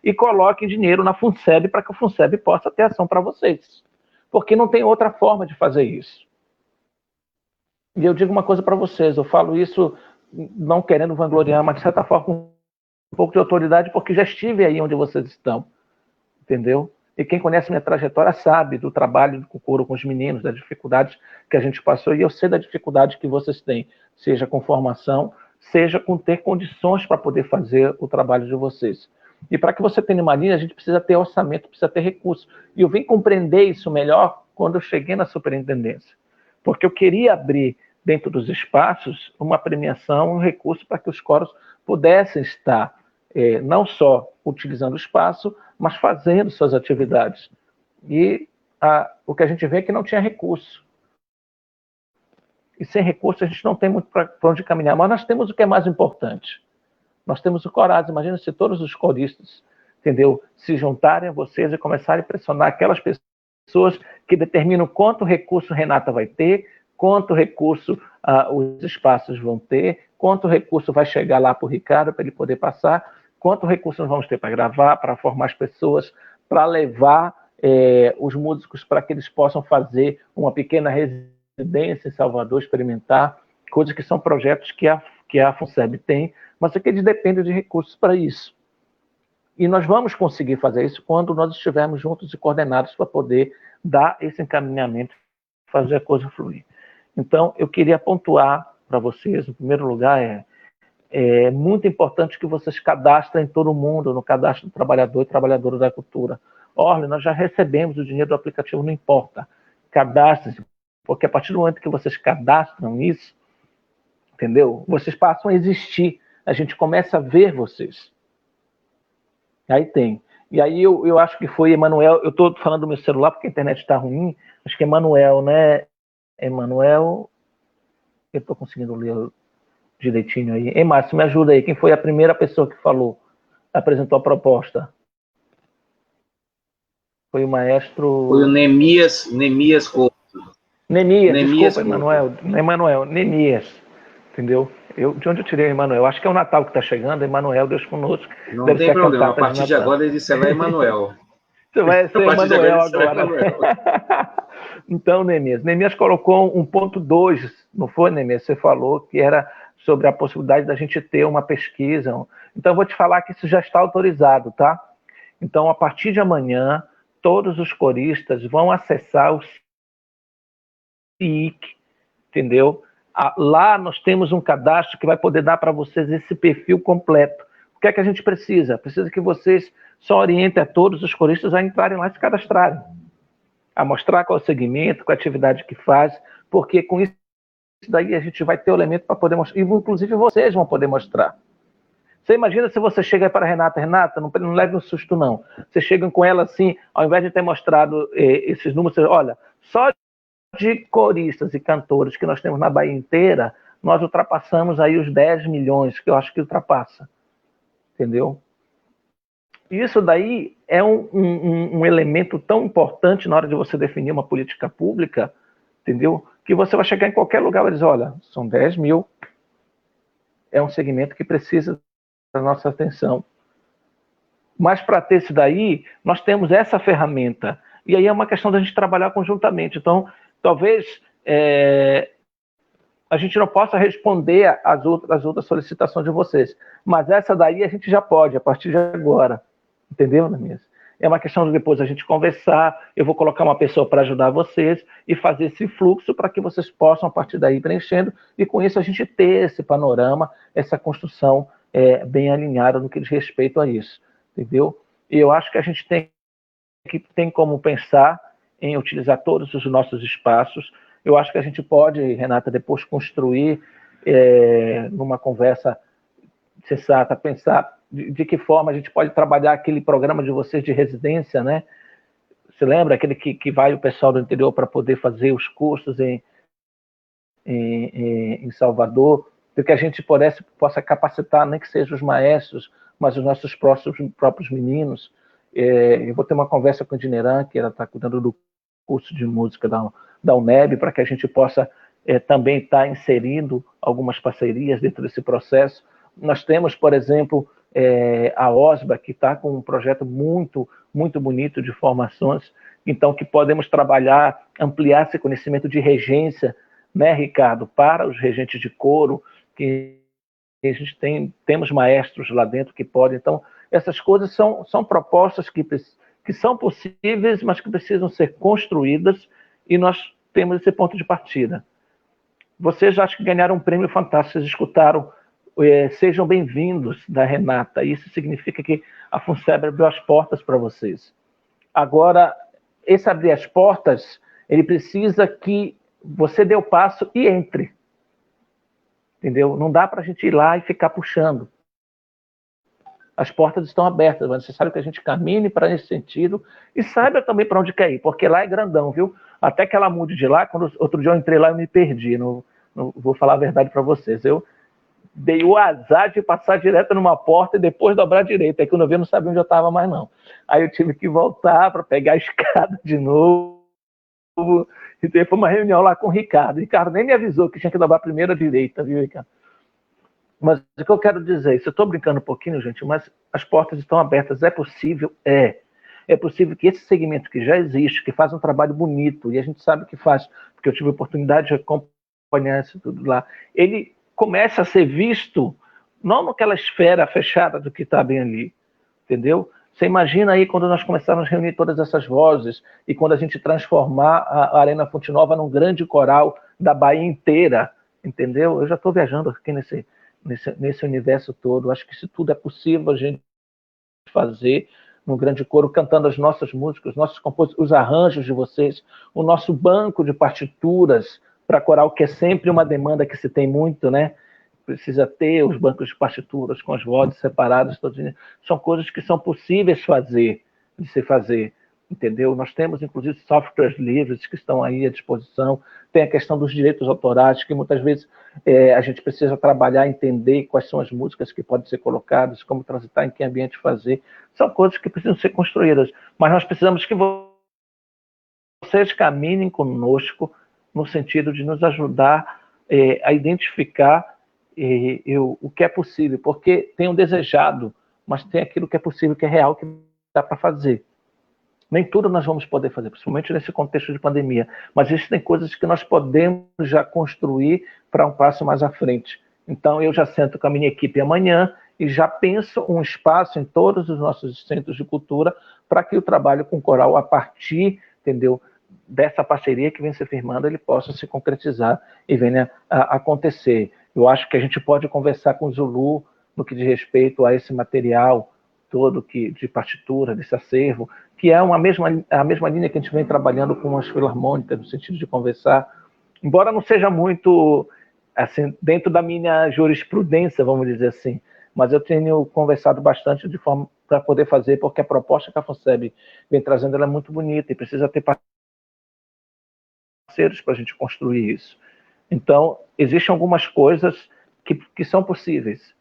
e coloquem dinheiro na FUNSEB para que a FUNSEB possa ter ação para vocês. Porque não tem outra forma de fazer isso. E eu digo uma coisa para vocês, eu falo isso não querendo vangloriar, mas de certa forma com um pouco de autoridade, porque já estive aí onde vocês estão, entendeu? E quem conhece minha trajetória sabe do trabalho do coro com os meninos, das dificuldades que a gente passou, e eu sei da dificuldade que vocês têm, seja com formação, seja com ter condições para poder fazer o trabalho de vocês. E para que você tenha uma linha, a gente precisa ter orçamento, precisa ter recurso. E eu vim compreender isso melhor quando eu cheguei na superintendência. Porque eu queria abrir dentro dos espaços uma premiação, um recurso para que os coros pudessem estar não só utilizando o espaço, mas fazendo suas atividades. E o que a gente vê é que não tinha recurso. E sem recurso a gente não tem muito para onde caminhar. Mas nós temos o que é mais importante. Nós temos o Coraz. Imagina se todos os coristas, entendeu, se juntarem a vocês e começarem a pressionar aquelas pessoas que determinam quanto recurso Renata vai ter, quanto recurso os espaços vão ter, quanto recurso vai chegar lá para o Ricardo para ele poder passar, quanto recurso nós vamos ter para gravar, para formar as pessoas, para levar os músicos para que eles possam fazer uma pequena residência em Salvador, experimentar, coisas que são projetos que a FUNSEB tem, mas é que eles dependem de recursos para isso. E nós vamos conseguir fazer isso quando nós estivermos juntos e coordenados para poder dar esse encaminhamento, fazer a coisa fluir. Então, eu queria pontuar para vocês, em primeiro lugar, é muito importante que vocês cadastrem todo mundo no cadastro do trabalhador e trabalhadora da cultura. Olha, nós já recebemos o dinheiro do aplicativo, não importa. Cadastrem-se, porque a partir do momento que vocês cadastram isso, entendeu? Vocês passam a existir. A gente começa a ver vocês. Aí tem. E aí eu acho que foi Emanuel, eu estou falando do meu celular porque a internet está ruim, acho que é Emanuel, né? Emanuel, eu estou conseguindo ler direitinho aí. Ei, Márcio, me ajuda aí. Quem foi a primeira pessoa que falou, apresentou a proposta? Foi o maestro... Foi o Nemias Couto. Nemias, desculpa, Emanuel, Nemias, entendeu? De onde eu tirei o Emanuel? Acho que é o Natal que está chegando, Emanuel, Deus conosco. Não tem problema, a partir de agora ele será Emanuel. Você vai ser Emanuel agora. Então, Nemias colocou 1.2, não foi, Nemias? Você falou que era sobre a possibilidade da gente ter uma pesquisa. Então, eu vou te falar que isso já está autorizado, tá? Então, a partir de amanhã, todos os coristas vão acessar o CIIC, entendeu? Lá nós temos um cadastro que vai poder dar para vocês esse perfil completo. O que é que a gente precisa? Precisa que vocês só orientem a todos os coristas a entrarem lá e se cadastrarem. A mostrar qual é o segmento, qual é a atividade que faz, porque com isso daí a gente vai ter o elemento para poder mostrar, e inclusive vocês vão poder mostrar. Você imagina se você chega para a Renata, não leve um susto não. Vocês chegam com ela assim, ao invés de ter mostrado esses números, olha, só de coristas e cantores que nós temos na Bahia inteira, nós ultrapassamos aí os 10 milhões, que eu acho que ultrapassa, entendeu? Isso daí é um elemento tão importante na hora de você definir uma política pública, entendeu? Que você vai chegar em qualquer lugar e vai dizer, olha, são 10 mil, é um segmento que precisa da nossa atenção. Mas para ter isso daí, nós temos essa ferramenta. E aí é uma questão da gente trabalhar conjuntamente. Então, talvez a gente não possa responder às outras solicitações de vocês. Mas essa daí a gente já pode, a partir de agora. Entendeu, Ananias? É uma questão de depois a gente conversar, eu vou colocar uma pessoa para ajudar vocês e fazer esse fluxo para que vocês possam, a partir daí, preenchendo, e com isso a gente ter esse panorama, essa construção bem alinhada no que diz respeito a isso. Entendeu? E eu acho que a gente tem como pensar em utilizar todos os nossos espaços. Eu acho que a gente pode, Renata, depois construir numa conversa sensata, pensar de que forma a gente pode trabalhar aquele programa de vocês de residência, né? Você lembra? Aquele que vai o pessoal do interior para poder fazer os cursos em Salvador, para que a gente possa capacitar, nem que sejam os maestros, mas os nossos próprios meninos. Eu vou ter uma conversa com a Dineran, que ela está cuidando do curso de música da UNEB, para que a gente possa também estar inserindo algumas parcerias dentro desse processo. Nós temos, por exemplo, a OSBA, que está com um projeto muito, muito bonito de formações, então que podemos trabalhar, ampliar esse conhecimento de regência, né, Ricardo, para os regentes de coro, que a gente temos maestros lá dentro que podem. Então, essas coisas são propostas que são possíveis, mas que precisam ser construídas, e nós temos esse ponto de partida. Vocês acho que ganharam um prêmio fantástico, vocês escutaram, sejam bem-vindos, da Renata. Isso significa que a FUNSEB abriu as portas para vocês. Agora, esse abrir as portas, ele precisa que você dê o passo e entre. Entendeu? Não dá para a gente ir lá e ficar puxando. As portas estão abertas, mas você sabe que a gente caminhe para esse sentido e saiba também para onde quer ir, porque lá é grandão, viu? Até que ela mude de lá, quando outro dia eu entrei lá e me perdi, não vou falar a verdade para vocês. Eu dei o azar de passar direto numa porta e depois dobrar direita. Aí quando eu vi, eu não sabia onde eu estava mais, não. Aí eu tive que voltar para pegar a escada de novo. E foi uma reunião lá com o Ricardo. O Ricardo nem me avisou que tinha que dobrar primeiro à direita, viu, Ricardo? Mas o que eu quero dizer, isso eu estou brincando um pouquinho, gente, mas as portas estão abertas, é possível? É possível que esse segmento que já existe, que faz um trabalho bonito, e a gente sabe que faz, porque eu tive a oportunidade de acompanhar isso tudo lá, ele começa a ser visto, não naquela esfera fechada do que está bem ali, entendeu? Você imagina aí quando nós começarmos a reunir todas essas vozes e quando a gente transformar a Arena Fonte Nova num grande coral da Bahia inteira, entendeu? Eu já estou viajando aqui nesse universo todo. Acho que isso tudo é possível a gente fazer num grande coro, cantando as nossas músicas, os nossos os arranjos de vocês, o nosso banco de partituras para coral, que é sempre uma demanda que se tem muito, né? Precisa ter os bancos de partituras com as vozes separadas, são coisas que são possíveis de se fazer, entendeu? Nós temos, inclusive, softwares livres que estão aí à disposição, tem a questão dos direitos autorais, que muitas vezes a gente precisa trabalhar, entender quais são as músicas que podem ser colocadas, como transitar, em que ambiente fazer, são coisas que precisam ser construídas, mas nós precisamos que vocês caminhem conosco no sentido de nos ajudar a identificar o que é possível, porque tem o desejado, mas tem aquilo que é possível, que é real, que dá para fazer. Nem tudo nós vamos poder fazer, principalmente nesse contexto de pandemia, mas existem coisas que nós podemos já construir para um passo mais à frente. Então, eu já sento com a minha equipe amanhã e já penso um espaço em todos os nossos centros de cultura para que o trabalho com o coral, a partir, entendeu, dessa parceria que vem se firmando, ele possa se concretizar e venha a acontecer. Eu acho que a gente pode conversar com o Zulu no que diz respeito a esse material todo de partitura, desse acervo, que é a mesma linha que a gente vem trabalhando com as filarmônicas, no sentido de conversar, embora não seja muito assim, dentro da minha jurisprudência, vamos dizer assim, mas eu tenho conversado bastante de forma para poder fazer, porque a proposta que a FUNSEB vem trazendo ela é muito bonita e precisa ter parceiros para a gente construir isso. Então, existem algumas coisas que são possíveis.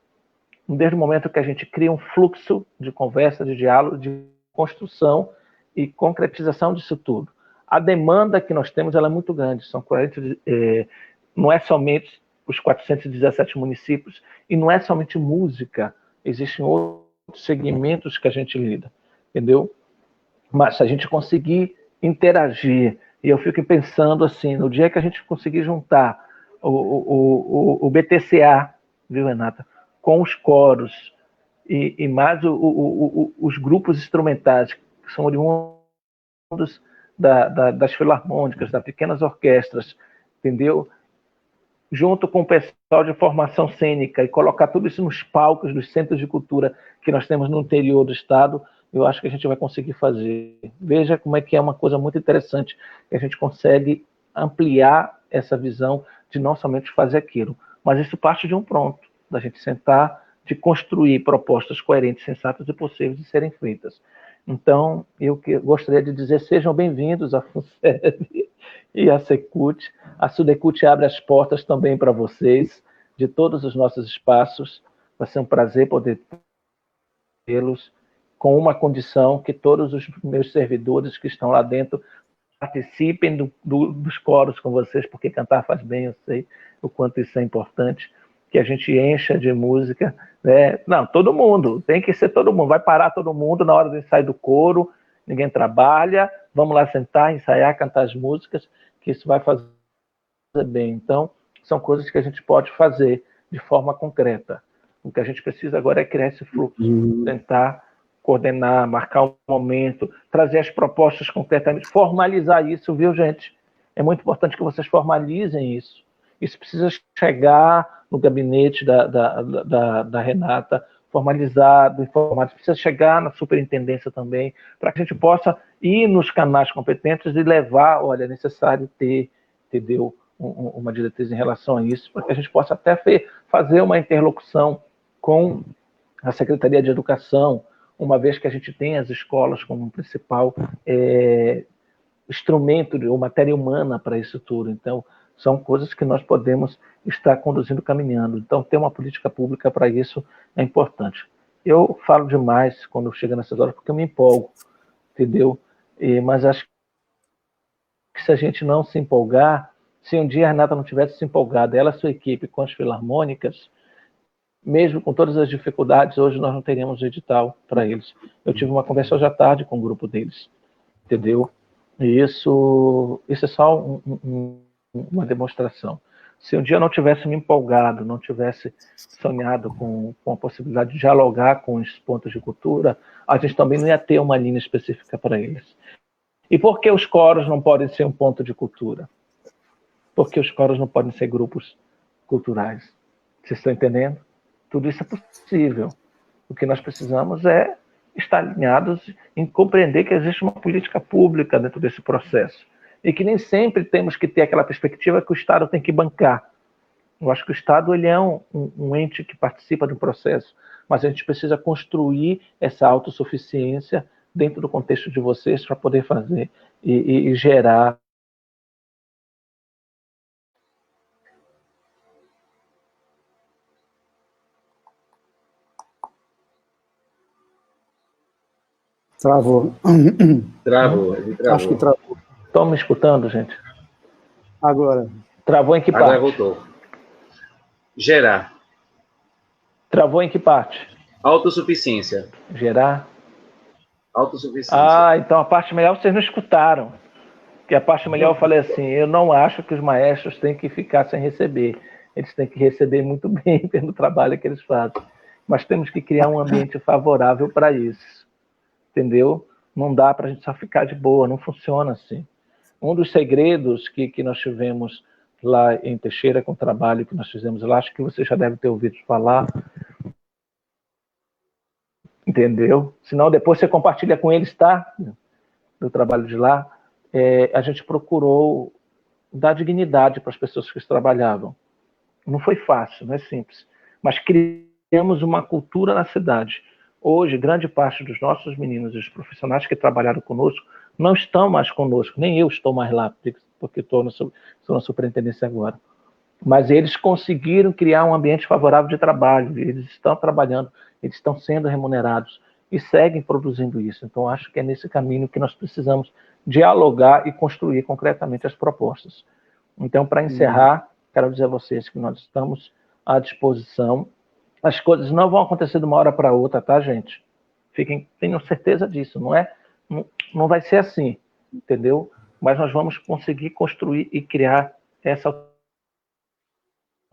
Desde o momento que a gente cria um fluxo de conversa, de diálogo, de construção e concretização disso tudo. A demanda que nós temos ela é muito grande, são 40, não é somente os 417 municípios, e não é somente música, existem outros segmentos que a gente lida, entendeu? Mas se a gente conseguir interagir, e eu fico pensando assim, no dia que a gente conseguir juntar o BTCA, viu, Renata, com os coros e mais os grupos instrumentais, que são oriundos das filarmônicas, das pequenas orquestras, entendeu? Junto com o pessoal de formação cênica e colocar tudo isso nos palcos dos centros de cultura que nós temos no interior do estado, eu acho que a gente vai conseguir fazer. Veja como é que é uma coisa muito interessante, que a gente consegue ampliar essa visão de não somente fazer aquilo, mas isso parte de um pronto, da gente sentar, de construir propostas coerentes, sensatas e possíveis de serem feitas. Então, eu gostaria de dizer, sejam bem-vindos à FUNSEB e à Secult. A Sudecult abre as portas também para vocês, de todos os nossos espaços. Vai ser um prazer poder tê-los, com uma condição que todos os meus servidores que estão lá dentro participem dos coros com vocês, porque cantar faz bem, eu sei o quanto isso é importante, que a gente encha de música, né? Não, todo mundo, tem que ser todo mundo, vai parar todo mundo na hora do ensaio do coro, ninguém trabalha, vamos lá sentar, ensaiar, cantar as músicas, que isso vai fazer bem. Então, são coisas que a gente pode fazer de forma concreta. O que a gente precisa agora é criar esse fluxo, tentar coordenar, marcar um momento, trazer as propostas concretamente, formalizar isso, viu, gente? É muito importante que vocês formalizem isso. Isso precisa chegar no gabinete da Renata, formalizado, informado, precisa chegar na superintendência também, para que a gente possa ir nos canais competentes e levar, olha, é necessário ter, entendeu, uma diretriz em relação a isso, para que a gente possa até fazer uma interlocução com a Secretaria de Educação, uma vez que a gente tem as escolas como principal instrumento ou matéria humana para isso tudo. Então, são coisas que nós podemos estar conduzindo, caminhando. Então, ter uma política pública para isso é importante. Eu falo demais quando chega nessas horas, porque eu me empolgo, entendeu? Mas acho que se a gente não se empolgar, se um dia a Renata não tivesse se empolgado, ela e a sua equipe com as filarmônicas, mesmo com todas as dificuldades, hoje nós não teríamos edital para eles. Eu tive uma conversa hoje à tarde com o grupo deles, entendeu? E isso é só uma demonstração. Se um dia eu não tivesse me empolgado, não tivesse sonhado com a possibilidade de dialogar com os pontos de cultura, a gente também não ia ter uma linha específica para eles. E por que os coros não podem ser um ponto de cultura? Por que os coros não podem ser grupos culturais? Vocês estão entendendo? Tudo isso é possível. O que nós precisamos é estar alinhados em compreender que existe uma política pública dentro desse processo. E que nem sempre temos que ter aquela perspectiva que o Estado tem que bancar. Eu acho que o Estado ele é um ente que participa do processo, mas a gente precisa construir essa autossuficiência dentro do contexto de vocês para poder fazer e gerar. Travou. Travou, ele travou. Acho que travou. Estão me escutando, gente? Agora. Travou em que parte? Agora voltou. Gerar. Travou em que parte? Autossuficiência. Gerar. Autossuficiência. Ah, então a parte melhor vocês não escutaram. Porque a parte melhor eu falei assim, eu não acho que os maestros têm que ficar sem receber. Eles têm que receber muito bem pelo trabalho que eles fazem. Mas temos que criar um ambiente favorável para isso. Entendeu? Não dá para a gente só ficar de boa, não funciona assim. Um dos segredos que nós tivemos lá em Teixeira, com o trabalho que nós fizemos lá, acho que você já deve ter ouvido falar, entendeu? Senão depois você compartilha com eles, tá? Do trabalho de lá. A gente procurou dar dignidade para as pessoas que trabalhavam. Não foi fácil, não é simples, mas criamos uma cultura na cidade. Hoje, grande parte dos nossos meninos e os profissionais que trabalharam conosco não estão mais conosco, nem eu estou mais lá, porque estou na superintendência agora. Mas eles conseguiram criar um ambiente favorável de trabalho, eles estão trabalhando, eles estão sendo remunerados e seguem produzindo isso. Então, acho que é nesse caminho que nós precisamos dialogar e construir concretamente as propostas. Então, para encerrar, quero dizer a vocês que nós estamos à disposição. As coisas não vão acontecer de uma hora para outra, tá, gente? Tenham certeza disso, não vai ser assim, entendeu? Mas nós vamos conseguir construir e criar essa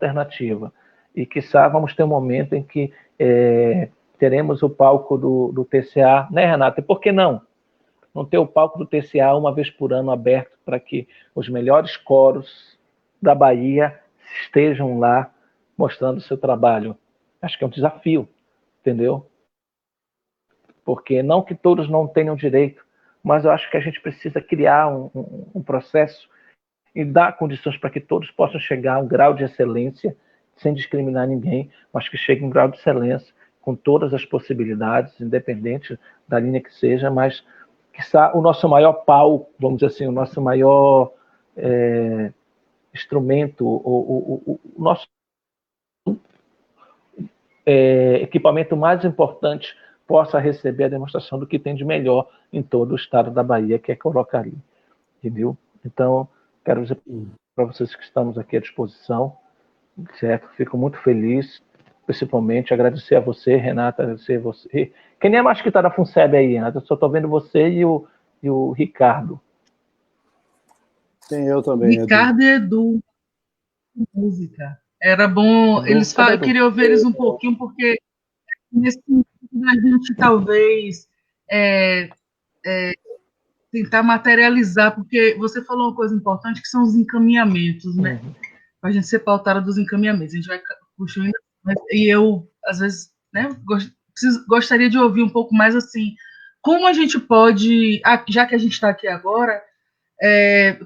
alternativa. E, quiçá, vamos ter um momento em que teremos o palco do TCA, né, Renata? E por que não? Não ter o palco do TCA uma vez por ano aberto para que os melhores coros da Bahia estejam lá mostrando o seu trabalho. Acho que é um desafio, entendeu? Porque não que todos não tenham direito, mas eu acho que a gente precisa criar um processo e dar condições para que todos possam chegar a um grau de excelência, sem discriminar ninguém, mas que chegue a um grau de excelência com todas as possibilidades, independente da linha que seja, mas quiçá o nosso maior palco, vamos dizer assim, o nosso maior instrumento, o nosso equipamento mais importante possa receber a demonstração do que tem de melhor em todo o estado da Bahia, que é Corocari, entendeu? Então, quero dizer para vocês que estamos aqui à disposição, certo? Fico muito feliz, principalmente agradecer a você, Renata, agradecer a você. Quem é mais que está na FUNSEB aí, Renata? Eu só estou vendo você e o Ricardo. Tem eu também. Ricardo e Edu, música. Era bom, Edu, eles cadê falam, eu Edu? queria ouvir eles um pouquinho, porque nesse sentido a gente talvez tentar materializar, porque você falou uma coisa importante, que são os encaminhamentos, né? Para a gente ser pautada dos encaminhamentos. A gente vai construindo, e eu, às vezes, né, gostaria de ouvir um pouco mais assim, como a gente pode, já que a gente está aqui agora,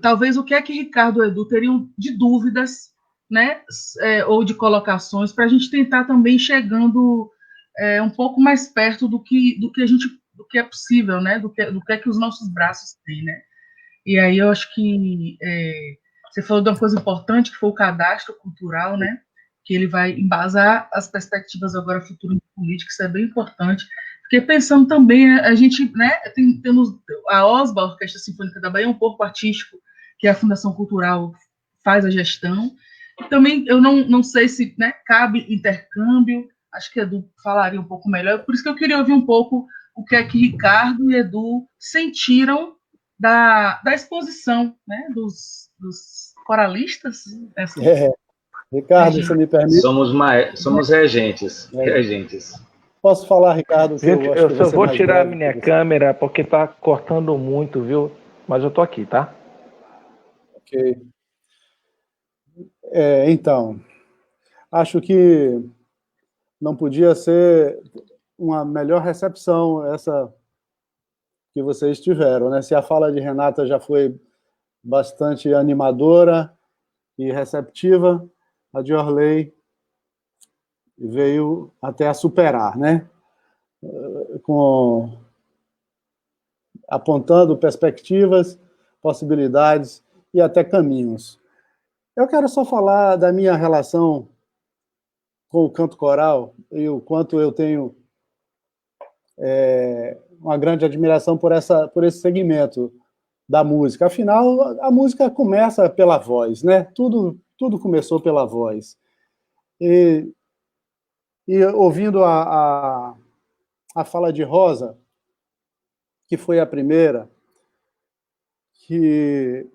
talvez o que é que Ricardo e Edu teriam de dúvidas, né, ou de colocações, para a gente tentar também chegando um pouco mais perto do que é possível, né, do que é que os nossos braços têm, né. E aí eu acho que você falou de uma coisa importante, que foi o cadastro cultural, né, que ele vai embasar as perspectivas agora futuras de política, isso é bem importante, porque pensando também, a gente, né, temos a OSBA, a Orquestra Sinfônica da Bahia, é um corpo artístico que a Fundação Cultural faz a gestão, e também eu não sei se, né, cabe intercâmbio, acho que Edu falaria um pouco melhor, por isso que eu queria ouvir um pouco o que é que Ricardo e Edu sentiram da exposição, né, dos coralistas. Ricardo, você me permite? Somos regentes. Posso falar, Ricardo? Gente, eu só vou tirar a minha câmera porque está cortando muito, viu? Mas eu estou aqui, tá? Ok. Então, acho que não podia ser uma melhor recepção essa que vocês tiveram, né? Se a fala de Renata já foi bastante animadora e receptiva, a de Orley veio até a superar, né? Apontando perspectivas, possibilidades e até caminhos. Eu quero só falar da minha relação com o canto coral e o quanto eu tenho uma grande admiração por esse segmento da música. Afinal, a música começa pela voz, né? Tudo começou pela voz. E ouvindo a fala de Rosa, que foi a primeira, que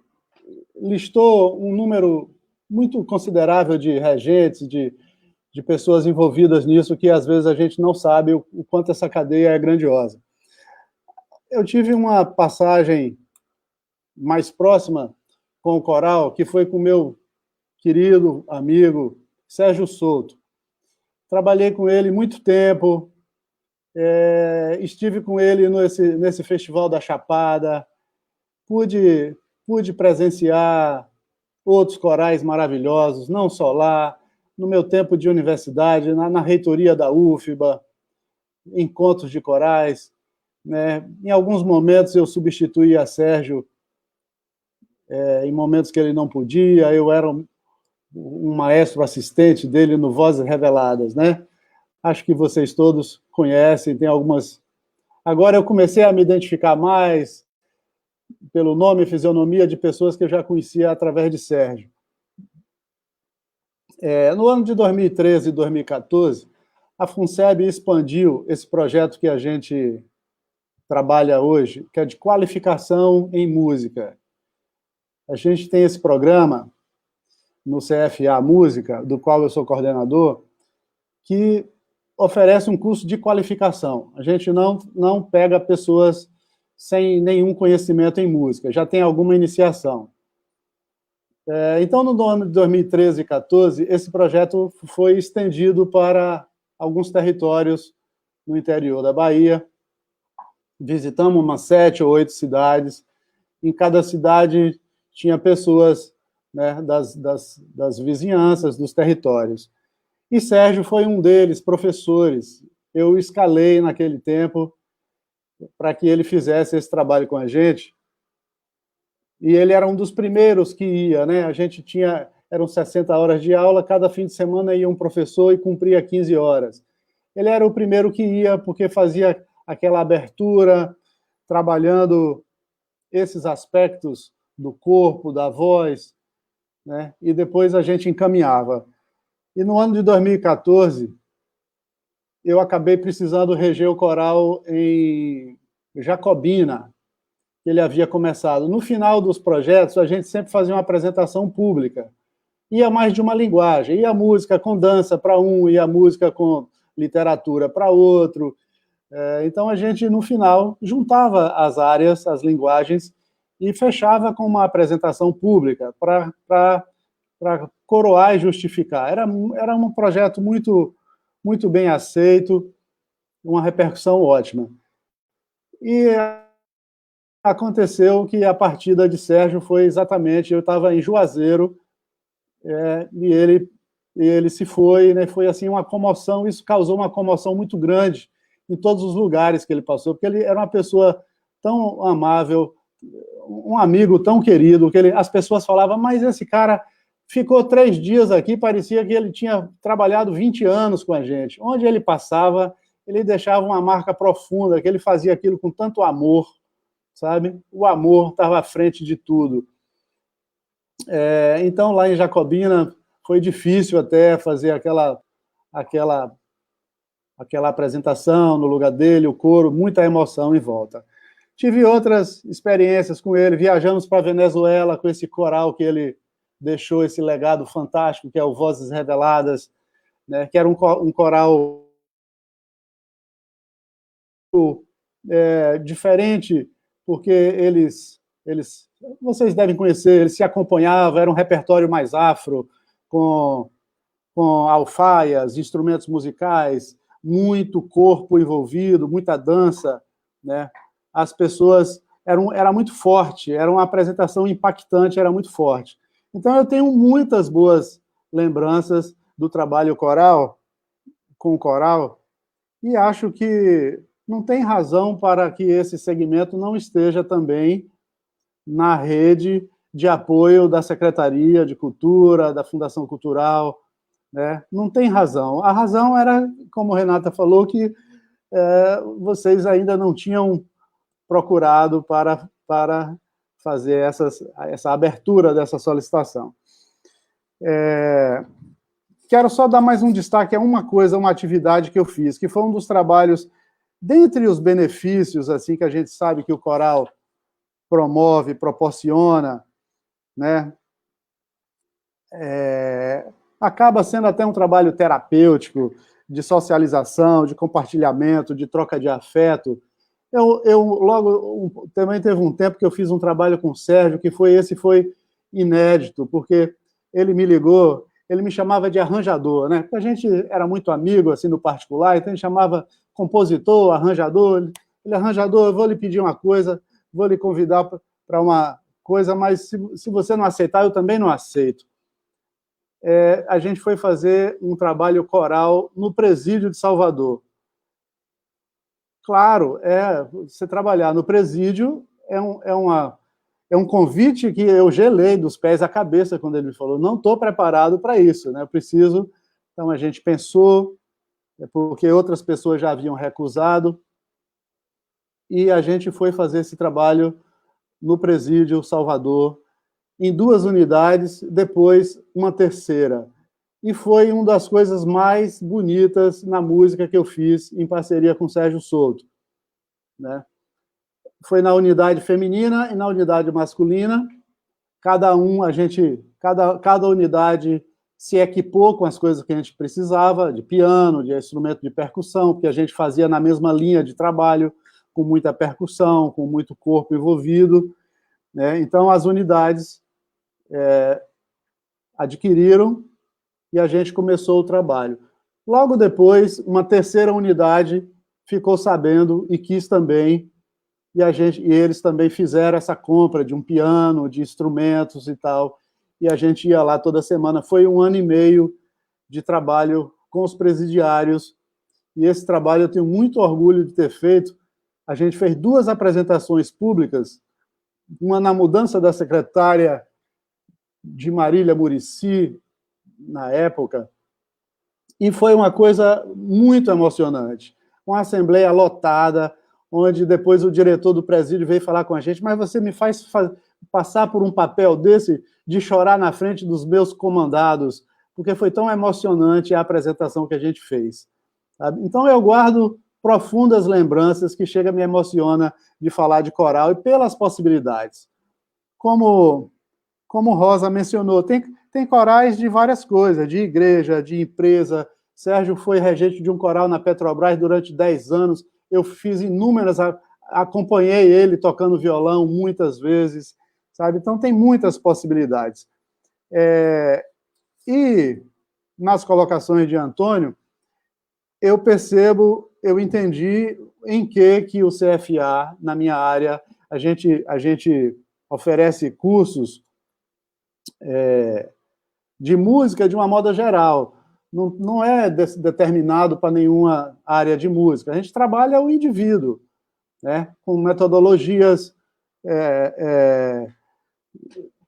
listou um número muito considerável de regentes, de pessoas envolvidas nisso, que às vezes a gente não sabe o quanto essa cadeia é grandiosa. Eu tive uma passagem mais próxima com o coral, que foi com o meu querido amigo Sérgio Souto. Trabalhei com ele muito tempo, estive com ele nesse Festival da Chapada, pude presenciar outros corais maravilhosos, não só lá, no meu tempo de universidade, na reitoria da UFBA, encontros de corais, né? Em alguns momentos eu substituía Sérgio em momentos que ele não podia, eu era um maestro assistente dele no Vozes Reveladas, né? Acho que vocês todos conhecem, tem algumas... Agora eu comecei a me identificar mais pelo nome e fisionomia de pessoas que eu já conhecia através de Sérgio. No ano de 2013 e 2014, a FUNSEB expandiu esse projeto que a gente trabalha hoje, que é de qualificação em música. A gente tem esse programa no CFA Música, do qual eu sou coordenador, que oferece um curso de qualificação. A gente não pega pessoas sem nenhum conhecimento em música, já tem alguma iniciação. Então, no ano de 2013 e 2014, esse projeto foi estendido para alguns territórios no interior da Bahia. Visitamos umas 7 ou 8 cidades. Em cada cidade tinha pessoas, né, das vizinhanças, dos territórios. E Sérgio foi um deles, professores. Eu escalei naquele tempo para que ele fizesse esse trabalho com a gente. E ele era um dos primeiros que ia, né? A gente eram 60 horas de aula, cada fim de semana ia um professor e cumpria 15 horas. Ele era o primeiro que ia, porque fazia aquela abertura, trabalhando esses aspectos do corpo, da voz, né? E depois a gente encaminhava. E no ano de 2014, eu acabei precisando reger o coral em Jacobina, que ele havia começado. No final dos projetos, a gente sempre fazia uma apresentação pública. Ia mais de uma linguagem, ia música com dança para um, ia música com literatura para outro. Então, a gente, no final, juntava as áreas, as linguagens, e fechava com uma apresentação pública para coroar e justificar. Era um projeto muito, muito bem aceito, uma repercussão ótima. E aconteceu que a partida de Sérgio foi exatamente... Eu estava em Juazeiro, e ele se foi, né? Foi assim uma comoção, isso causou uma comoção muito grande em todos os lugares que ele passou, porque ele era uma pessoa tão amável, um amigo tão querido, que as pessoas falavam, mas esse cara ficou 3 dias aqui, parecia que ele tinha trabalhado 20 anos com a gente. Onde ele passava, ele deixava uma marca profunda, que ele fazia aquilo com tanto amor, sabe? O amor estava à frente de tudo. Então, lá em Jacobina, foi difícil até fazer aquela apresentação no lugar dele, o coro, muita emoção em volta. Tive outras experiências com ele, viajamos para a Venezuela com esse coral que ele deixou, esse legado fantástico, que é o Vozes Reveladas, né, que era um coral diferente, porque vocês devem conhecer, eles se acompanhavam, era um repertório mais afro, com alfaias, instrumentos musicais, muito corpo envolvido, muita dança, né? As pessoas... Era muito forte, era uma apresentação impactante, era muito forte. Então, eu tenho muitas boas lembranças do trabalho com o coral, e acho que não tem razão para que esse segmento não esteja também na rede de apoio da Secretaria de Cultura, da Fundação Cultural, né? Não tem razão. A razão era, como a Renata falou, que vocês ainda não tinham procurado para fazer essa abertura dessa solicitação. Quero só dar mais um destaque a uma atividade que eu fiz, que foi um dos trabalhos, dentre os benefícios assim que a gente sabe que o coral promove, proporciona, né? Acaba sendo até um trabalho terapêutico, de socialização, de compartilhamento, de troca de afeto. Também teve um tempo que eu fiz um trabalho com o Sérgio, que foi inédito, porque ele me ligou, ele me chamava de arranjador, né? Porque a gente era muito amigo, assim, no particular, então ele chamava compositor, arranjador. Ele, arranjador, eu vou lhe pedir uma coisa, vou lhe convidar para uma coisa, mas se você não aceitar, eu também não aceito. A gente foi fazer um trabalho coral no Presídio de Salvador. Claro, você trabalhar no presídio é é um convite que eu gelei dos pés à cabeça quando ele me falou, não estou preparado para isso, né? Eu preciso... Então, a gente pensou, porque outras pessoas já haviam recusado, e a gente foi fazer esse trabalho no Presídio Salvador, em 2 unidades, depois uma terceira. E foi uma das coisas mais bonitas na música que eu fiz em parceria com o Sérgio Souto, né? Foi na unidade feminina e na unidade masculina. Cada unidade se equipou com as coisas que a gente precisava, de piano, de instrumento de percussão, porque a gente fazia na mesma linha de trabalho, com muita percussão, com muito corpo envolvido, né? Então, as unidades adquiriram e a gente começou o trabalho. Logo depois, uma terceira unidade ficou sabendo e quis também, e eles também fizeram essa compra de um piano, de instrumentos e tal, e a gente ia lá toda semana. Foi 1 ano e meio de trabalho com os presidiários, e esse trabalho eu tenho muito orgulho de ter feito. A gente fez 2 apresentações públicas, uma na mudança da secretária de Marília Muricy, na época, e foi uma coisa muito emocionante. Uma assembleia lotada, onde depois o diretor do presídio veio falar com a gente, mas você me faz passar por um papel desse, de chorar na frente dos meus comandados, porque foi tão emocionante a apresentação que a gente fez. Sabe? Então, eu guardo profundas lembranças que chega me emociona de falar de coral e pelas possibilidades. Como Rosa mencionou, tem corais de várias coisas, de igreja, de empresa. Sérgio foi regente de um coral na Petrobras durante 10 anos, eu fiz inúmeras, acompanhei ele tocando violão muitas vezes, sabe? Então, tem muitas possibilidades. E, nas colocações de Antônio, eu entendi em que o CFA, na minha área, a gente oferece cursos de música de uma moda geral. Não é determinado para nenhuma área de música. A gente trabalha o indivíduo, né, com metodologias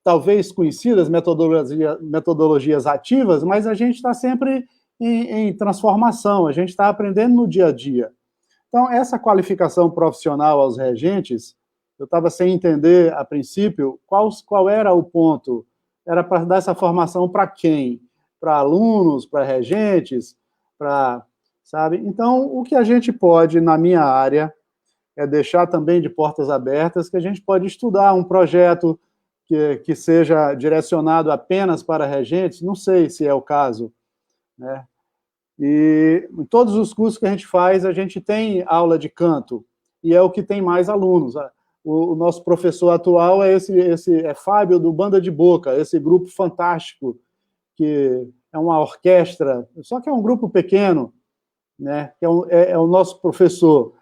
talvez conhecidas, metodologias ativas, mas a gente está sempre em transformação, a gente está aprendendo no dia a dia. Então, essa qualificação profissional aos regentes, eu estava sem entender, a princípio, qual era o ponto. Era para dar essa formação para quem? Para alunos, para regentes, sabe? Então, o que a gente pode, na minha área, é deixar também de portas abertas, que a gente pode estudar um projeto que seja direcionado apenas para regentes, não sei se é o caso, né? E em todos os cursos que a gente tem aula de canto, e é o que tem mais alunos. O nosso professor atual é Fábio, do Banda de Boca, esse grupo fantástico, que é uma orquestra, só que é um grupo pequeno, né? É o nosso professor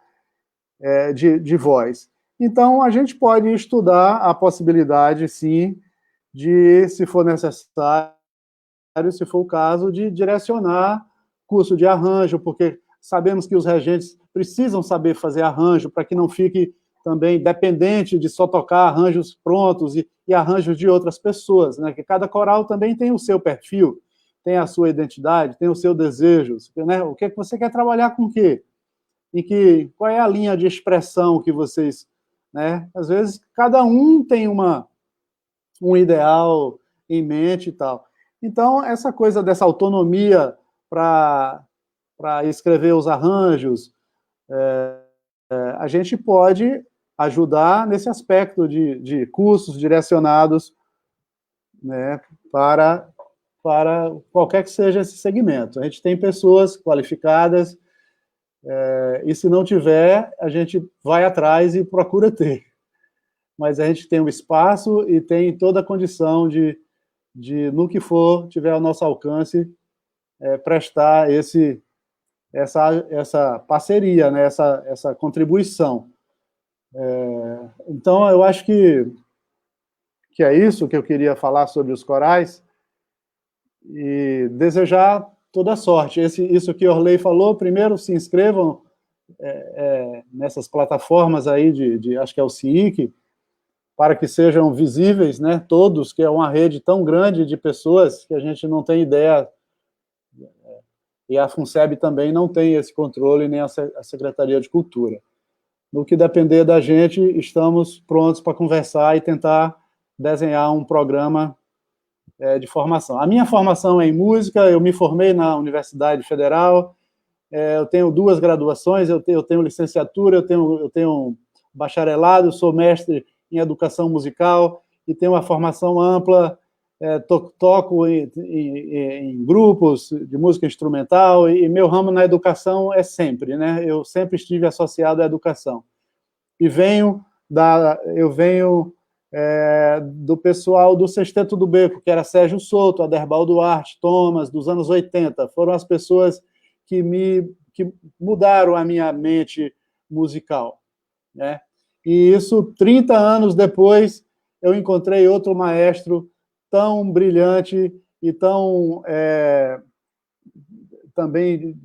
de voz. Então, a gente pode estudar a possibilidade, sim, de, se for necessário, se for o caso, de direcionar curso de arranjo, porque sabemos que os regentes precisam saber fazer arranjo para que não fique também dependente de só tocar arranjos prontos e arranjos de outras pessoas, né? Que cada coral também tem o seu perfil, tem a sua identidade, tem o seu desejo, né? O que você quer trabalhar com o quê? Qual é a linha de expressão que vocês, né? Às vezes, cada um tem um ideal em mente e tal. Então, essa coisa dessa autonomia para escrever os arranjos, a gente pode ajudar nesse aspecto de cursos direcionados, né, para qualquer que seja esse segmento. A gente tem pessoas qualificadas, e se não tiver, a gente vai atrás e procura ter. Mas a gente tem um espaço e tem toda a condição de no que for, tiver ao nosso alcance, prestar essa parceria, né, essa contribuição. Então, eu acho que é isso que eu queria falar sobre os corais, e desejar toda sorte. Isso que Orley falou, primeiro se inscrevam nessas plataformas aí, acho que é o CIIC, para que sejam visíveis, né, todos, que é uma rede tão grande de pessoas que a gente não tem ideia, e a FUNSEB também não tem esse controle, nem a Secretaria de Cultura. No que depender da gente, estamos prontos para conversar e tentar desenhar um programa de formação. A minha formação é em música, eu me formei na Universidade Federal, eu tenho 2 graduações, eu tenho licenciatura, eu tenho bacharelado, sou mestre em educação musical e tenho uma formação ampla, toco em grupos de música instrumental, e meu ramo na educação é sempre, né? Eu sempre estive associado à educação. E eu venho do pessoal do Sexteto do Beco, que era Sérgio Souto, Aderbal Duarte, Thomas, dos anos 80. Foram as pessoas que mudaram a minha mente musical, né? E isso, 30 anos depois, eu encontrei outro maestro tão brilhante e tão também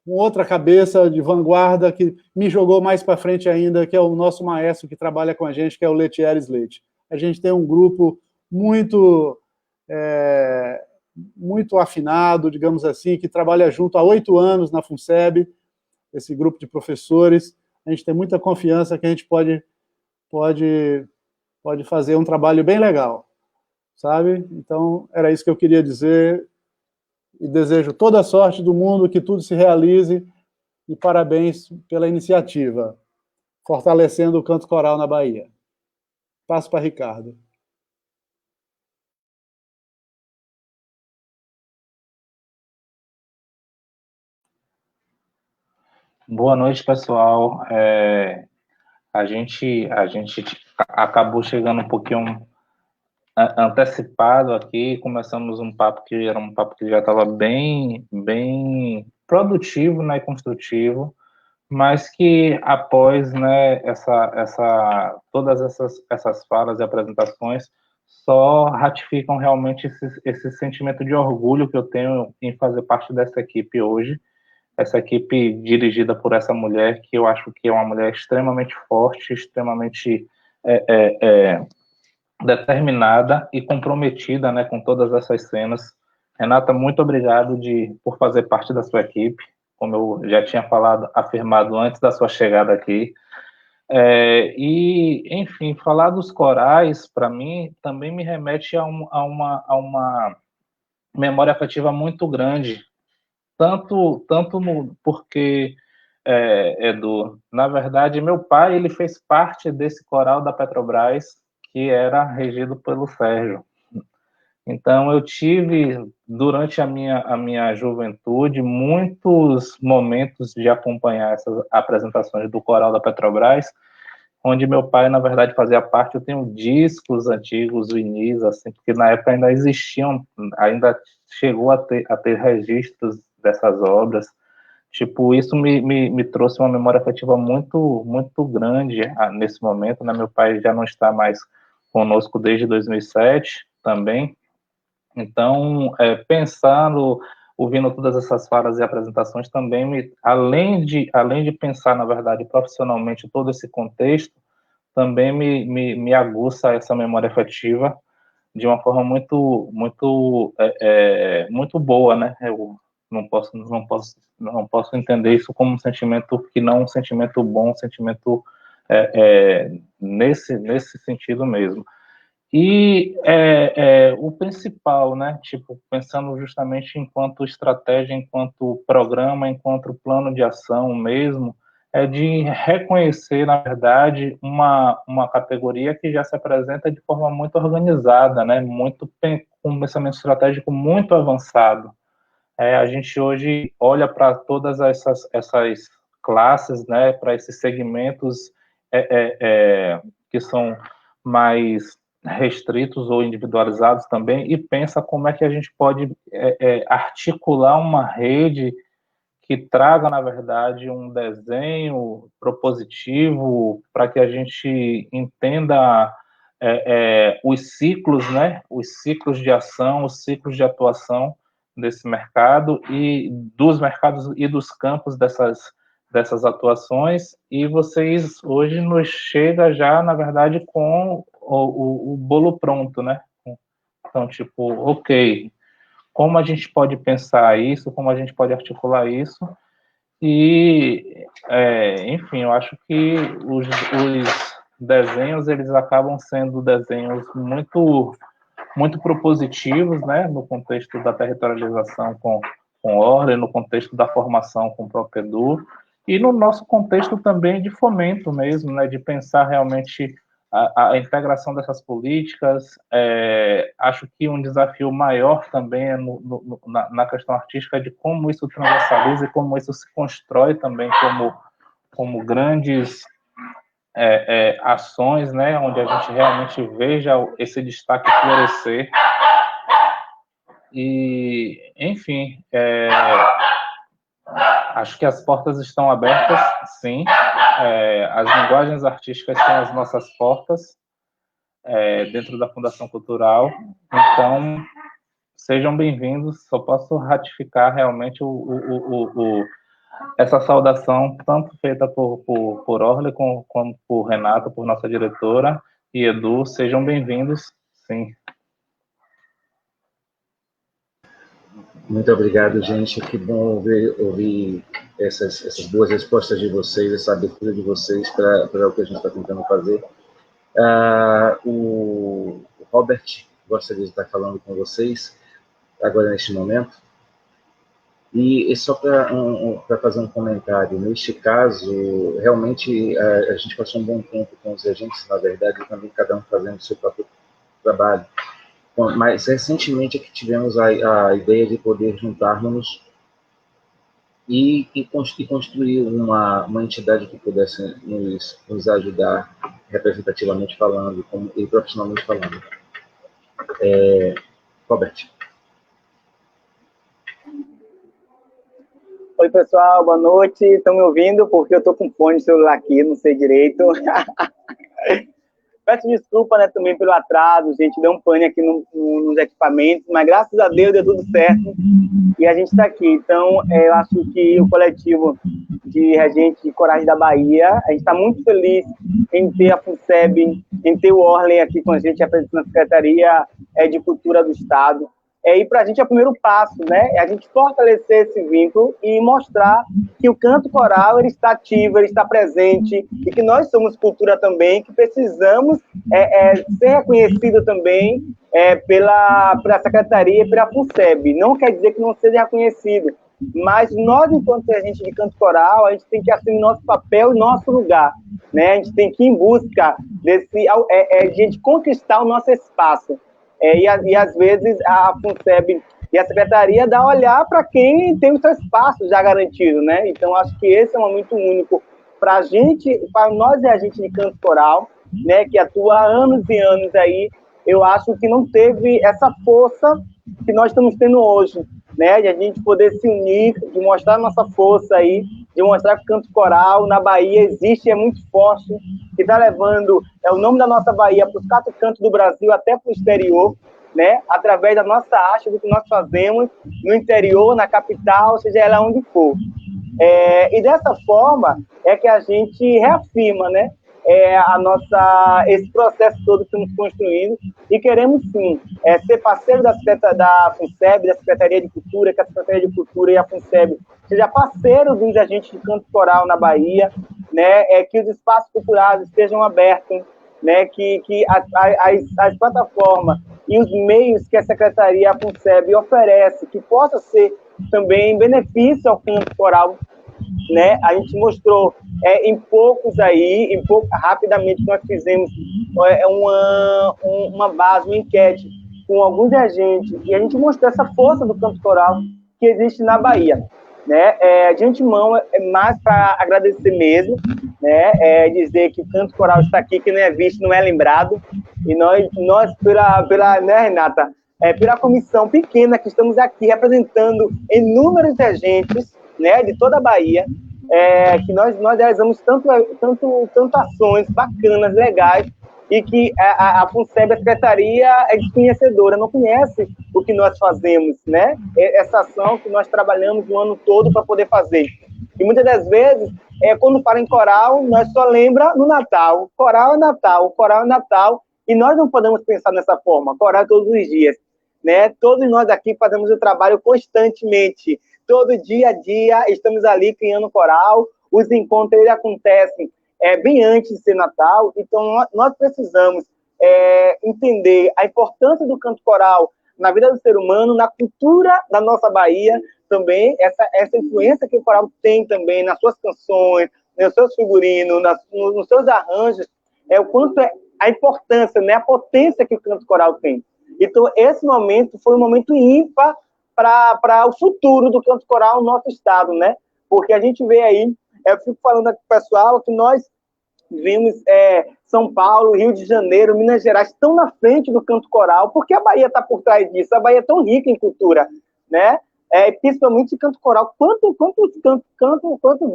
com outra cabeça de vanguarda, que me jogou mais para frente ainda, que é o nosso maestro que trabalha com a gente, que é o Letieres Leite. A gente tem um grupo muito afinado, digamos assim, que trabalha junto há 8 anos na FUNSEB, esse grupo de professores. A gente tem muita confiança que a gente pode fazer um trabalho bem legal, sabe? Então, era isso que eu queria dizer, e desejo toda a sorte do mundo, que tudo se realize, e parabéns pela iniciativa, fortalecendo o canto coral na Bahia. Passo para Ricardo. Boa noite, pessoal. A gente acabou chegando um pouquinho antecipado aqui, começamos um papo que era um papo que já estava bem produtivo, né, e construtivo, mas que após, né, todas essas falas e apresentações só ratificam realmente esse sentimento de orgulho que eu tenho em fazer parte dessa equipe hoje, essa equipe dirigida por essa mulher, que eu acho que é uma mulher extremamente forte, extremamente determinada e comprometida, né, com todas essas cenas. Renata, muito obrigado por fazer parte da sua equipe, como eu já tinha afirmado antes da sua chegada aqui. E, enfim, falar dos corais, para mim, também me remete a uma memória afetiva muito grande, porque, Edu, na verdade, meu pai, ele fez parte desse coral da Petrobras, que era regido pelo Sérgio. Então, eu tive, durante a minha juventude, muitos momentos de acompanhar essas apresentações do coral da Petrobras, onde meu pai, na verdade, fazia parte. Eu tenho discos antigos, vinis, assim, porque na época ainda existiam, ainda chegou a ter registros dessas obras. Tipo, isso me trouxe uma memória afetiva muito, muito grande nesse momento, né? Meu pai já não está mais conosco desde 2007 também. Então, ouvindo todas essas falas e apresentações, também, além de pensar, na verdade, profissionalmente todo esse contexto, também me aguça essa memória afetiva de uma forma muito, muito, muito boa, né? Eu não posso entender isso como um sentimento que não um sentimento bom, um sentimento nesse sentido mesmo. E o principal, né? Tipo, pensando justamente enquanto estratégia, enquanto programa, enquanto plano de ação mesmo, é de reconhecer, na verdade, uma categoria que já se apresenta de forma muito organizada, né? Com um pensamento estratégico muito avançado. A gente hoje olha para todas essas classes, né? Para esses segmentos que são mais restritos ou individualizados também, e pensa como é que a gente pode articular uma rede que traga, na verdade, um desenho propositivo para que a gente entenda os ciclos, né? Os ciclos de ação, os ciclos de atuação desse mercado e dos mercados e dos campos dessas atuações. E vocês hoje nos chega já, na verdade, com o bolo pronto, né? Então, tipo, ok, como a gente pode pensar isso, como a gente pode articular isso, e, enfim, eu acho que os desenhos, eles acabam sendo desenhos muito, muito propositivos, né, no contexto da territorialização com Orle, no contexto da formação com o próprio Edu, e no nosso contexto também de fomento mesmo, né, de pensar realmente a integração dessas políticas. Acho que um desafio maior também é na questão artística de como isso transversaliza e como isso se constrói também como grandes ações, né, onde a gente realmente veja esse destaque florescer. E, enfim, acho que as portas estão abertas, sim. As linguagens artísticas são as nossas portas dentro da Fundação Cultural. Então, sejam bem-vindos. Só posso ratificar realmente essa saudação, tanto feita por Orle, como por Renata, por nossa diretora, e Edu. Sejam bem-vindos, sim. Muito obrigado, gente. Que bom ouvir essas boas respostas de vocês, essa abertura de vocês para o que a gente está tentando fazer. O Robert gostaria de estar falando com vocês agora, neste momento. E só para fazer um comentário, neste caso, realmente a gente passou um bom tempo com os agentes, na verdade, também cada um fazendo o seu próprio trabalho. Mas recentemente é que tivemos a ideia de poder juntarmos e construir uma entidade que pudesse nos ajudar representativamente falando e profissionalmente falando. Robert. Oi, pessoal, boa noite. Estão me ouvindo? Porque eu estou com fone de celular aqui, não sei direito. Peço desculpa, né, também pelo atraso, gente, deu um pane aqui nos equipamentos, mas graças a Deus deu tudo certo e a gente está aqui. Então, eu acho que o coletivo de regentes de Corais da Bahia, a gente está muito feliz em ter a FUNSEB, em ter o Orle aqui com a gente, apresentando a Secretaria de Cultura do Estado. E para a gente é o primeiro passo, né? É a gente fortalecer esse vínculo e mostrar que o canto coral ele está ativo, ele está presente e que nós somos cultura também, que precisamos ser reconhecido também pela Secretaria e pela FUNSEB. Não quer dizer que não seja reconhecido, mas nós, enquanto agente de canto coral, a gente tem que assumir nosso papel e nosso lugar, né? A gente tem que ir em busca de a gente conquistar o nosso espaço. E às vezes a FUNSEB e a Secretaria dá olhar para quem tem o seu espaço já garantido, né? Então, acho que esse é um momento único para a gente, para nós e a gente de canto coral, né, que atua há anos e anos aí. Eu acho que não teve essa força que nós estamos tendo hoje, né, de a gente poder se unir, de mostrar nossa força aí, de mostrar que o canto coral na Bahia existe, é muito forte, que está levando o nome da nossa Bahia para os 4 cantos do Brasil, até para o exterior, né, através da nossa arte, do que nós fazemos no interior, na capital, seja ela onde for. E dessa forma é que a gente reafirma, né, esse processo todo que estamos construindo e queremos, sim, ser parceiro da FUNSEB, da Secretaria de Cultura, que a Secretaria de Cultura e a FUNSEB seja parceiro dos agentes de canto coral na Bahia, né, que os espaços culturais estejam abertos, né, que as plataformas e os meios que a Secretaria e a FUNSEB oferece, que possa ser também benefício ao canto coral, né? A gente mostrou rapidamente nós fizemos uma base, uma enquete com alguns agentes e a gente mostrou essa força do canto coral que existe na Bahia, né? De antemão é mais para agradecer mesmo, né? Dizer que o canto coral está aqui, que não é visto, não é lembrado, e nós pela né, Renata, pela comissão pequena que estamos aqui representando inúmeros agentes, né, de toda a Bahia, que nós realizamos tanto ações bacanas, legais, e que a FUNSEB, a Secretaria, é desconhecedora, não conhece o que nós fazemos, né? Essa ação que nós trabalhamos o ano todo para poder fazer. E muitas das vezes, quando fala em coral, nós só lembra no Natal. Coral é Natal, coral é Natal, E nós não podemos pensar dessa forma, coral todos os dias, né? Todos nós aqui fazemos o trabalho constantemente, todo dia a dia estamos ali criando coral, os encontros eles acontecem bem antes de ser Natal, então nós precisamos entender a importância do canto coral na vida do ser humano, na cultura da nossa Bahia também, essa influência que o coral tem também nas suas canções, nos seus figurinos, nos seus arranjos, o quanto a importância, né, a potência que o canto coral tem. Então, esse momento foi um momento ímpar para o futuro do canto coral no nosso estado, né? Porque a gente vê aí, eu fico falando aqui com o pessoal que nós vimos São Paulo, Rio de Janeiro, Minas Gerais estão na frente do canto coral, porque a Bahia está por trás disso, a Bahia é tão rica em cultura, né? Principalmente canto coral. Quantos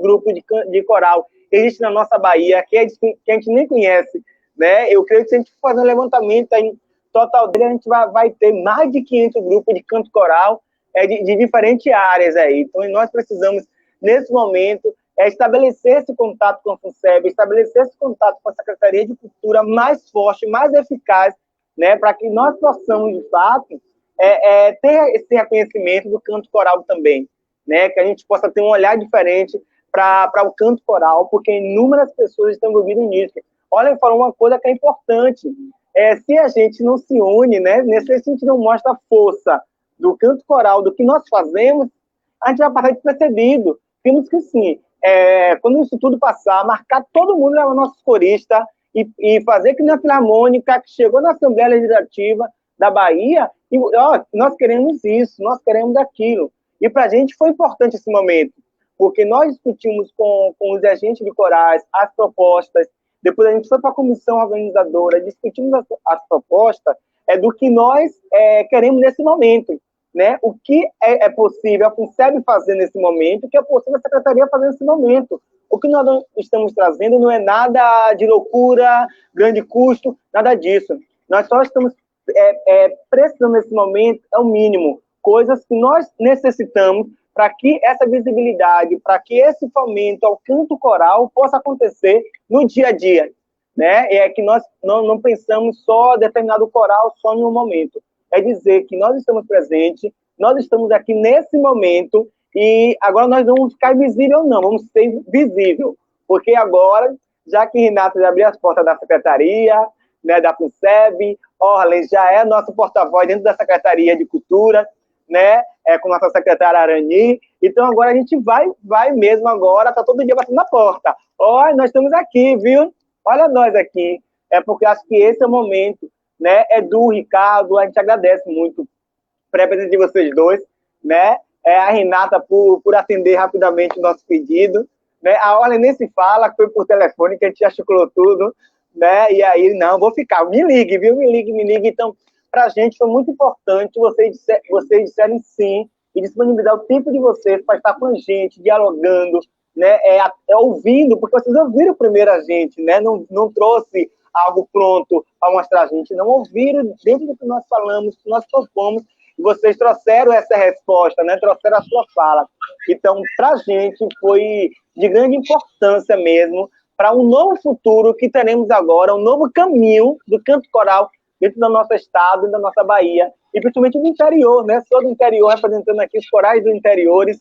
grupos de coral existe na nossa Bahia que a gente nem conhece, né? Eu creio que se a gente for fazer um levantamento aí, total dele, a gente vai ter mais de 500 grupos de canto coral de diferentes áreas aí. Então, nós precisamos, nesse momento, estabelecer esse contato com a FUNSEB, estabelecer esse contato com a Secretaria de Cultura mais forte, mais eficaz, né, para que nós possamos, de fato, ter esse reconhecimento do canto coral também, né, que a gente possa ter um olhar diferente para o canto coral, porque inúmeras pessoas estão envolvidas nisso. Olha, falou uma coisa que é importante, se a gente não se une, né, se a gente não mostra a força do canto coral, do que nós fazemos, a gente vai passar despercebido. Temos que, sim, quando isso tudo passar, marcar todo mundo no nosso corista e fazer que na Filarmônica, que chegou na Assembleia Legislativa da Bahia, e nós queremos isso, nós queremos aquilo. E para a gente foi importante esse momento, porque nós discutimos com os agentes de corais as propostas, depois a gente foi para a comissão organizadora, discutimos as propostas do que nós queremos nesse momento, né? O que é possível a FUNSEB fazer nesse momento, o que é possível a Secretaria fazer nesse momento. O que nós estamos trazendo não é nada de loucura, grande custo, nada disso. Nós só estamos precisando nesse momento, é o mínimo, coisas que nós necessitamos para que essa visibilidade, para que esse fomento ao canto coral possa acontecer no dia a dia, né? É que nós não pensamos só determinado coral só em um momento. É dizer que nós estamos presentes, nós estamos aqui nesse momento e agora nós não vamos ficar invisível, não, vamos ser visível, porque agora, já que Renata já abriu as portas da Secretaria, né, da FUNSEB, Orlen já é nosso porta-voz dentro da Secretaria de Cultura, né, com nossa secretária Arani, então agora a gente vai mesmo agora, tá todo dia batendo na porta. Olha, nós estamos aqui, viu? Olha nós aqui, porque acho que esse é o momento, né, Edu, Ricardo, a gente agradece muito a presença de vocês dois, né, a Renata por atender rapidamente o nosso pedido, né, a Orlen nem se fala, foi por telefone que a gente articulou tudo, né, e aí, não, vou ficar, me ligue, viu, me ligue, então, para a gente foi muito importante vocês disserem sim e disponibilizar o tempo de vocês para estar com a gente, dialogando, né, ouvindo, porque vocês ouviram primeiro a gente, né, não trouxe algo pronto para mostrar a gente, não ouviram dentro do que nós falamos, que nós propomos, e vocês trouxeram essa resposta, né, trouxeram a sua fala. Então, para a gente foi de grande importância mesmo, para um novo futuro que teremos agora, um novo caminho do canto coral dentro do nosso estado e da nossa Bahia, e principalmente do interior, né? Sou do interior, representando aqui os corais dos interiores,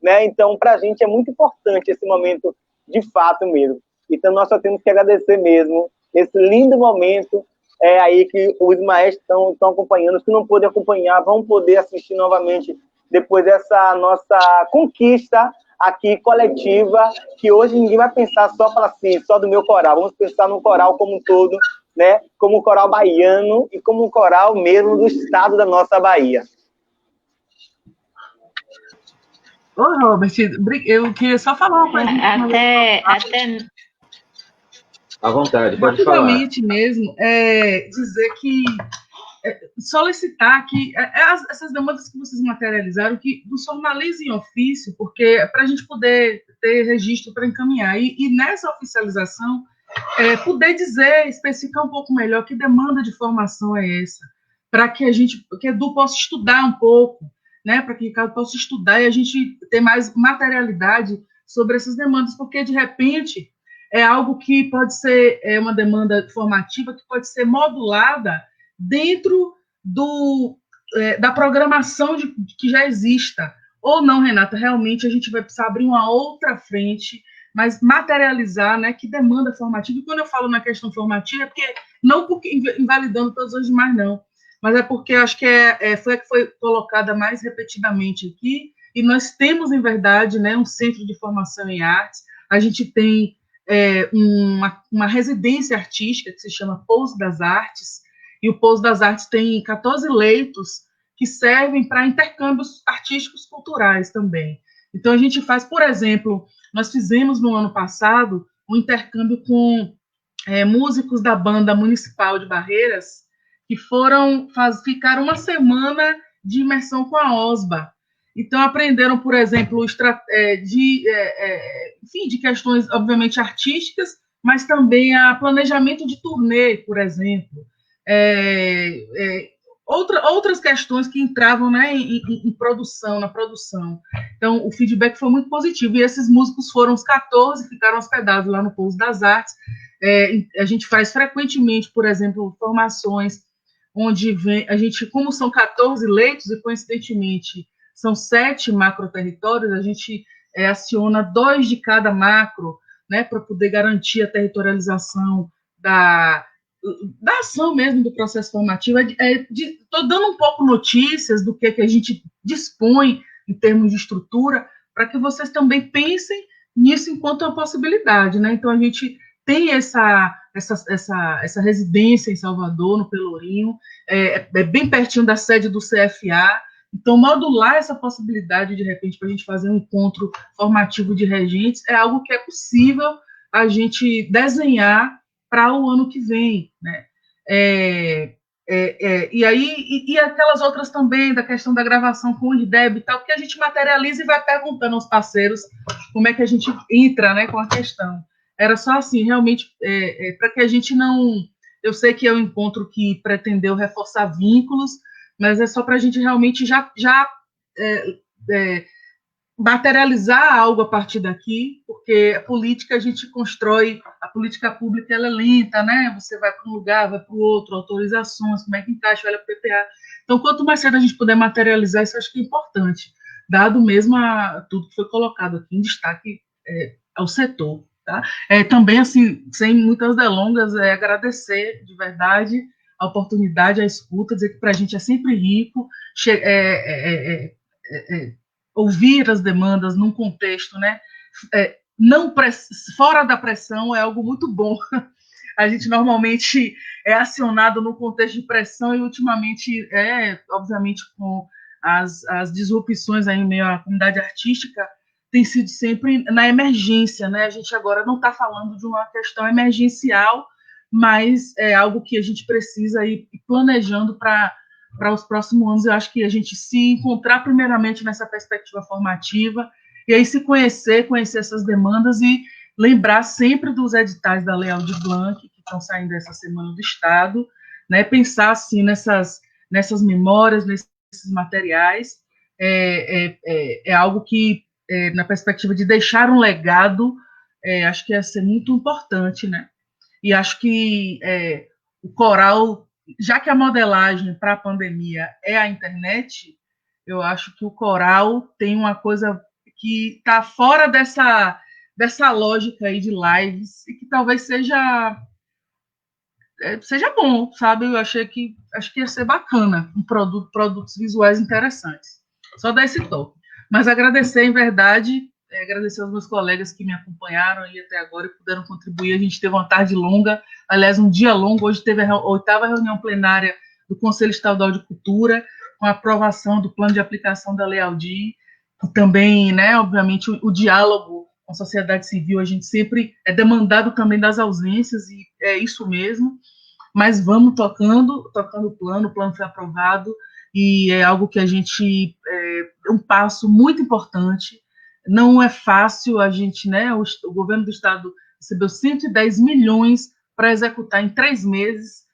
né? Então, para a gente é muito importante esse momento, de fato mesmo. Então, nós só temos que agradecer mesmo esse lindo momento aí que os maestros estão acompanhando, os que não podem acompanhar, vão poder assistir novamente depois dessa nossa conquista aqui coletiva, que hoje ninguém vai pensar só para si, só do meu coral, vamos pensar no coral como um todo, né, como um coral baiano e como um coral mesmo do estado da nossa Bahia. Ô, Robert, eu queria só falar uma coisa. Até... À vontade, pode falar. Rapidamente mesmo, dizer que solicitar que essas demandas que vocês materializaram, que nos formalizem ofício, porque para a gente poder ter registro para encaminhar. E nessa oficialização, poder dizer, especificar um pouco melhor que demanda de formação é essa, para que que a Edu possa estudar um pouco, né, para que o Ricardo possa estudar e a gente ter mais materialidade sobre essas demandas, porque, de repente, é algo que pode ser uma demanda formativa que pode ser modulada dentro da programação que já exista. Ou não, Renata, realmente a gente vai precisar abrir uma outra frente, mas materializar, né, que demanda formativa. E quando eu falo na questão formativa, é porque, não porque invalidando todos os demais, não, mas é porque eu acho que foi colocada mais repetidamente aqui, e nós temos, em verdade, né, um centro de formação em artes, a gente tem uma residência artística que se chama Pouso das Artes, e o Pouso das Artes tem 14 leitos que servem para intercâmbios artísticos culturais também. Então, a gente faz, por exemplo, nós fizemos no ano passado um intercâmbio com músicos da Banda Municipal de Barreiras, que ficaram uma semana de imersão com a OSBA. Então, aprenderam, por exemplo, de questões, obviamente, artísticas, mas também a planejamento de turnê, por exemplo. Outras questões que entravam, né, na produção. Então, o feedback foi muito positivo, e esses músicos foram os 14, ficaram hospedados lá no Pouso das Artes. A gente faz frequentemente, por exemplo, formações onde como são 14 leitos, e coincidentemente são 7 macro-territórios, a gente aciona 2 de cada macro, né, para poder garantir a territorialização da ação mesmo do processo formativo. Estou dando um pouco notícias do que a gente dispõe em termos de estrutura, para que vocês também pensem nisso enquanto uma possibilidade, né? Então, a gente tem essa residência em Salvador, no Pelourinho, bem pertinho da sede do CFA. Então, modular essa possibilidade, de repente, para a gente fazer um encontro formativo de regentes, é algo que é possível a gente desenhar para o ano que vem, né? E aquelas outras também, da questão da gravação com o IRDEB e tal, que a gente materializa e vai perguntando aos parceiros como é que a gente entra, né, com a questão. Era só assim, realmente, para que a gente não... Eu sei que é um encontro que pretendeu reforçar vínculos, mas é só para a gente realmente já materializar algo a partir daqui, porque a política a gente constrói, a política pública ela é lenta, né? Você vai para um lugar, vai para o outro, autorizações, como é que encaixa, olha para o PPA. Então, quanto mais cedo a gente puder materializar, isso eu acho que é importante, dado mesmo a tudo que foi colocado aqui em destaque ao setor. Tá? Também, assim, sem muitas delongas, agradecer de verdade a oportunidade, a escuta, dizer que para a gente é sempre rico ouvir as demandas num contexto, né, fora da pressão, é algo muito bom. A gente normalmente é acionado no contexto de pressão e, ultimamente, obviamente, com as disrupções aí em meio à comunidade artística, tem sido sempre na emergência, né? A gente agora não está falando de uma questão emergencial, mas é algo que a gente precisa ir planejando para os próximos anos. Eu acho que a gente se encontrar primeiramente nessa perspectiva formativa, e aí se conhecer essas demandas e lembrar sempre dos editais da Lei Aldir Blanc, que estão saindo essa semana do Estado, né? Pensar assim nessas memórias, nesses materiais, é algo que, na perspectiva de deixar um legado, acho que ia ser muito importante, né? E acho que o coral, já que a modelagem para a pandemia é a internet, eu acho que o coral tem uma coisa que está fora dessa lógica aí de lives, e que talvez seja bom, sabe? Eu acho que ia ser bacana, produtos visuais interessantes. Só dar esse toque. Mas agradecer, em verdade, agradecer aos meus colegas que me acompanharam aí até agora e puderam contribuir. A gente teve uma tarde longa, aliás, um dia longo. Hoje teve a 8ª reunião plenária do Conselho Estadual de Cultura, com a aprovação do plano de aplicação da Lei Aldir, e também, né, obviamente, o diálogo com a sociedade civil. A gente sempre é demandado também das ausências, e é isso mesmo, mas vamos tocando o plano foi aprovado, e é algo que a gente, um passo muito importante. Não é fácil, a gente, né, o governo do estado recebeu 110 milhões para executar em 3 meses,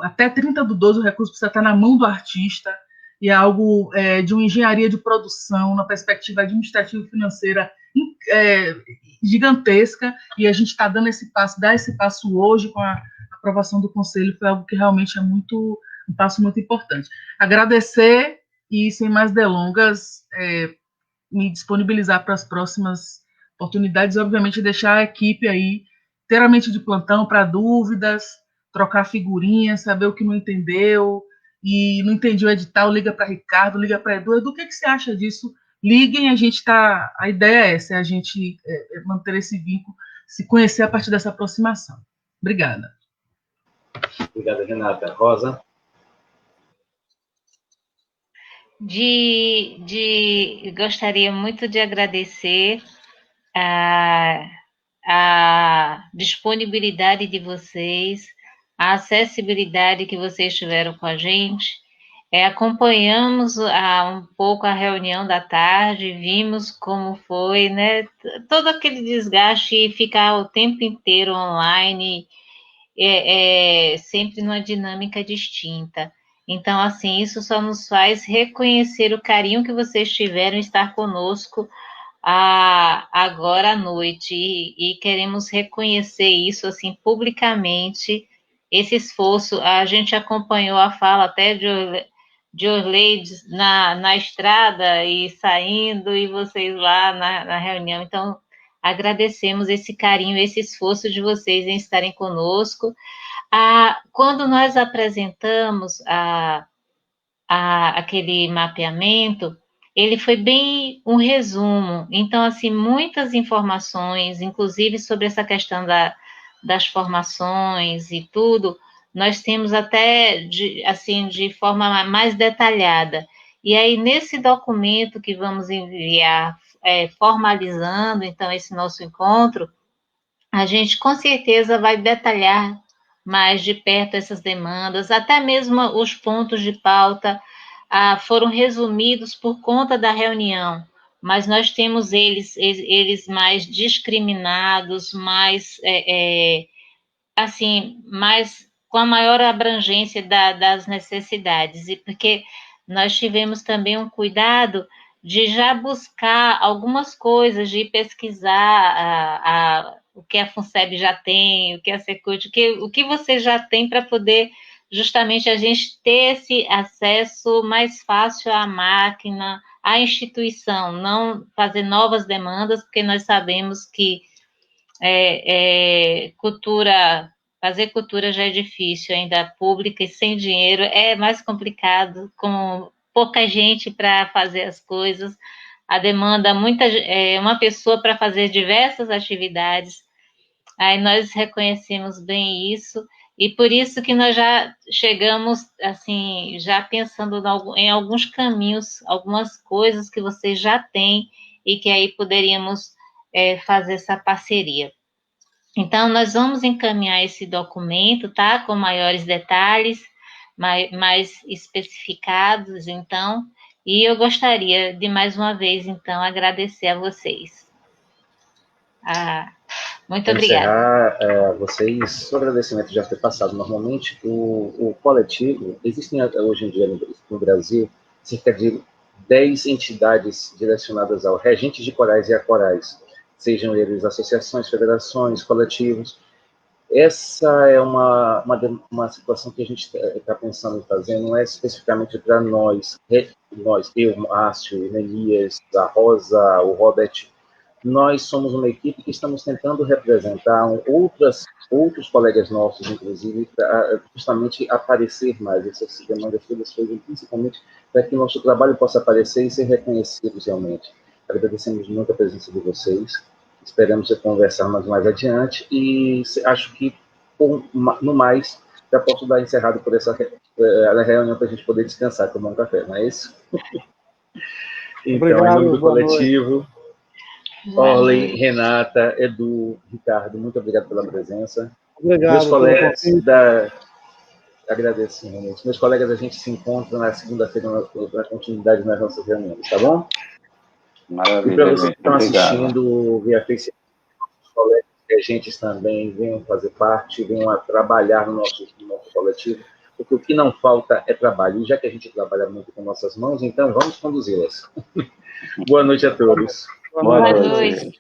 até 30/12 o recurso precisa estar na mão do artista, e é algo de uma engenharia de produção, na perspectiva administrativa e financeira gigantesca, e a gente está dando esse passo, dar esse passo hoje com a aprovação do Conselho, foi algo que realmente é um passo muito importante. Agradecer e, sem mais delongas, me disponibilizar para as próximas oportunidades e, obviamente, deixar a equipe aí inteiramente de plantão para dúvidas, trocar figurinhas, saber o que não entendeu, e não entendi o edital, liga para Ricardo, liga para Edu. Edu, o que você acha disso? Liguem, a ideia é essa, é a gente manter esse vínculo, se conhecer a partir dessa aproximação. Obrigada. Obrigada, Renata. Rosa? Gostaria muito de agradecer a disponibilidade de vocês, a acessibilidade que vocês tiveram com a gente. Acompanhamos um pouco a reunião da tarde, vimos como foi, né? Todo aquele desgaste e ficar o tempo inteiro online, sempre numa dinâmica distinta. Então, assim, isso só nos faz reconhecer o carinho que vocês tiveram em estar conosco agora à noite, e queremos reconhecer isso, assim, publicamente, esse esforço. A gente acompanhou a fala até de Orleide na estrada e saindo, e vocês lá na reunião. Então, agradecemos esse carinho, esse esforço de vocês em estarem conosco. Quando nós apresentamos aquele mapeamento, ele foi bem um resumo. Então, assim, muitas informações, inclusive sobre essa questão das formações e tudo, nós temos até, de forma mais detalhada. E aí, nesse documento que vamos enviar, formalizando, então, esse nosso encontro, a gente, com certeza, vai detalhar mais de perto essas demandas, até mesmo os pontos de pauta foram resumidos por conta da reunião, mas nós temos eles mais discriminados, mais, assim, mais com a maior abrangência das necessidades, e porque nós tivemos também um cuidado de já buscar algumas coisas, de pesquisar o que a FUNSEB já tem, o que a Secult, o que você já tem, para poder justamente a gente ter esse acesso mais fácil à máquina, à instituição, não fazer novas demandas, porque nós sabemos que fazer cultura já é difícil, ainda pública e sem dinheiro é mais complicado, com pouca gente para fazer as coisas, a demanda, uma pessoa para fazer diversas atividades. Aí nós reconhecemos bem isso, e por isso que nós já chegamos, assim, já pensando em alguns caminhos, algumas coisas que vocês já têm, e que aí poderíamos fazer essa parceria. Então, nós vamos encaminhar esse documento, tá? Com maiores detalhes, mais especificados, então, e eu gostaria de, mais uma vez, então, agradecer a vocês. Muito obrigada. Encerrar vocês, o agradecimento já foi passado. Normalmente, o coletivo, existem hoje em dia no Brasil cerca de 10 entidades direcionadas ao regentes de corais e a corais, sejam eles associações, federações, coletivos. Essa é uma situação que a gente está pensando em fazer, não é especificamente para nós, eu, Márcio, o Nelias, a Rosa, o Robert. Nós somos uma equipe que estamos tentando representar outros colegas nossos, inclusive, para justamente aparecer mais. Essas demandas todas foram principalmente para que nosso trabalho possa aparecer e ser reconhecido realmente. Agradecemos muito a presença de vocês, esperamos conversar mais adiante, e acho que, no mais, já posso dar encerrado por essa reunião para a gente poder descansar, tomar um café, não é isso? Então, obrigado, em nome do coletivo, Orley, Renata, Edu, Ricardo, muito obrigado pela presença. Obrigado. Meus colegas agradeço, realmente. Meus colegas, a gente se encontra na segunda-feira na continuidade nas nossas reuniões, tá bom? Maravilha. E para vocês que estão assistindo via Facebook, os colegas regentes também venham fazer parte, venham a trabalhar no nosso coletivo, porque o que não falta é trabalho. E já que a gente trabalha muito com nossas mãos, então vamos conduzi-las. Boa noite a todos. Boa noite.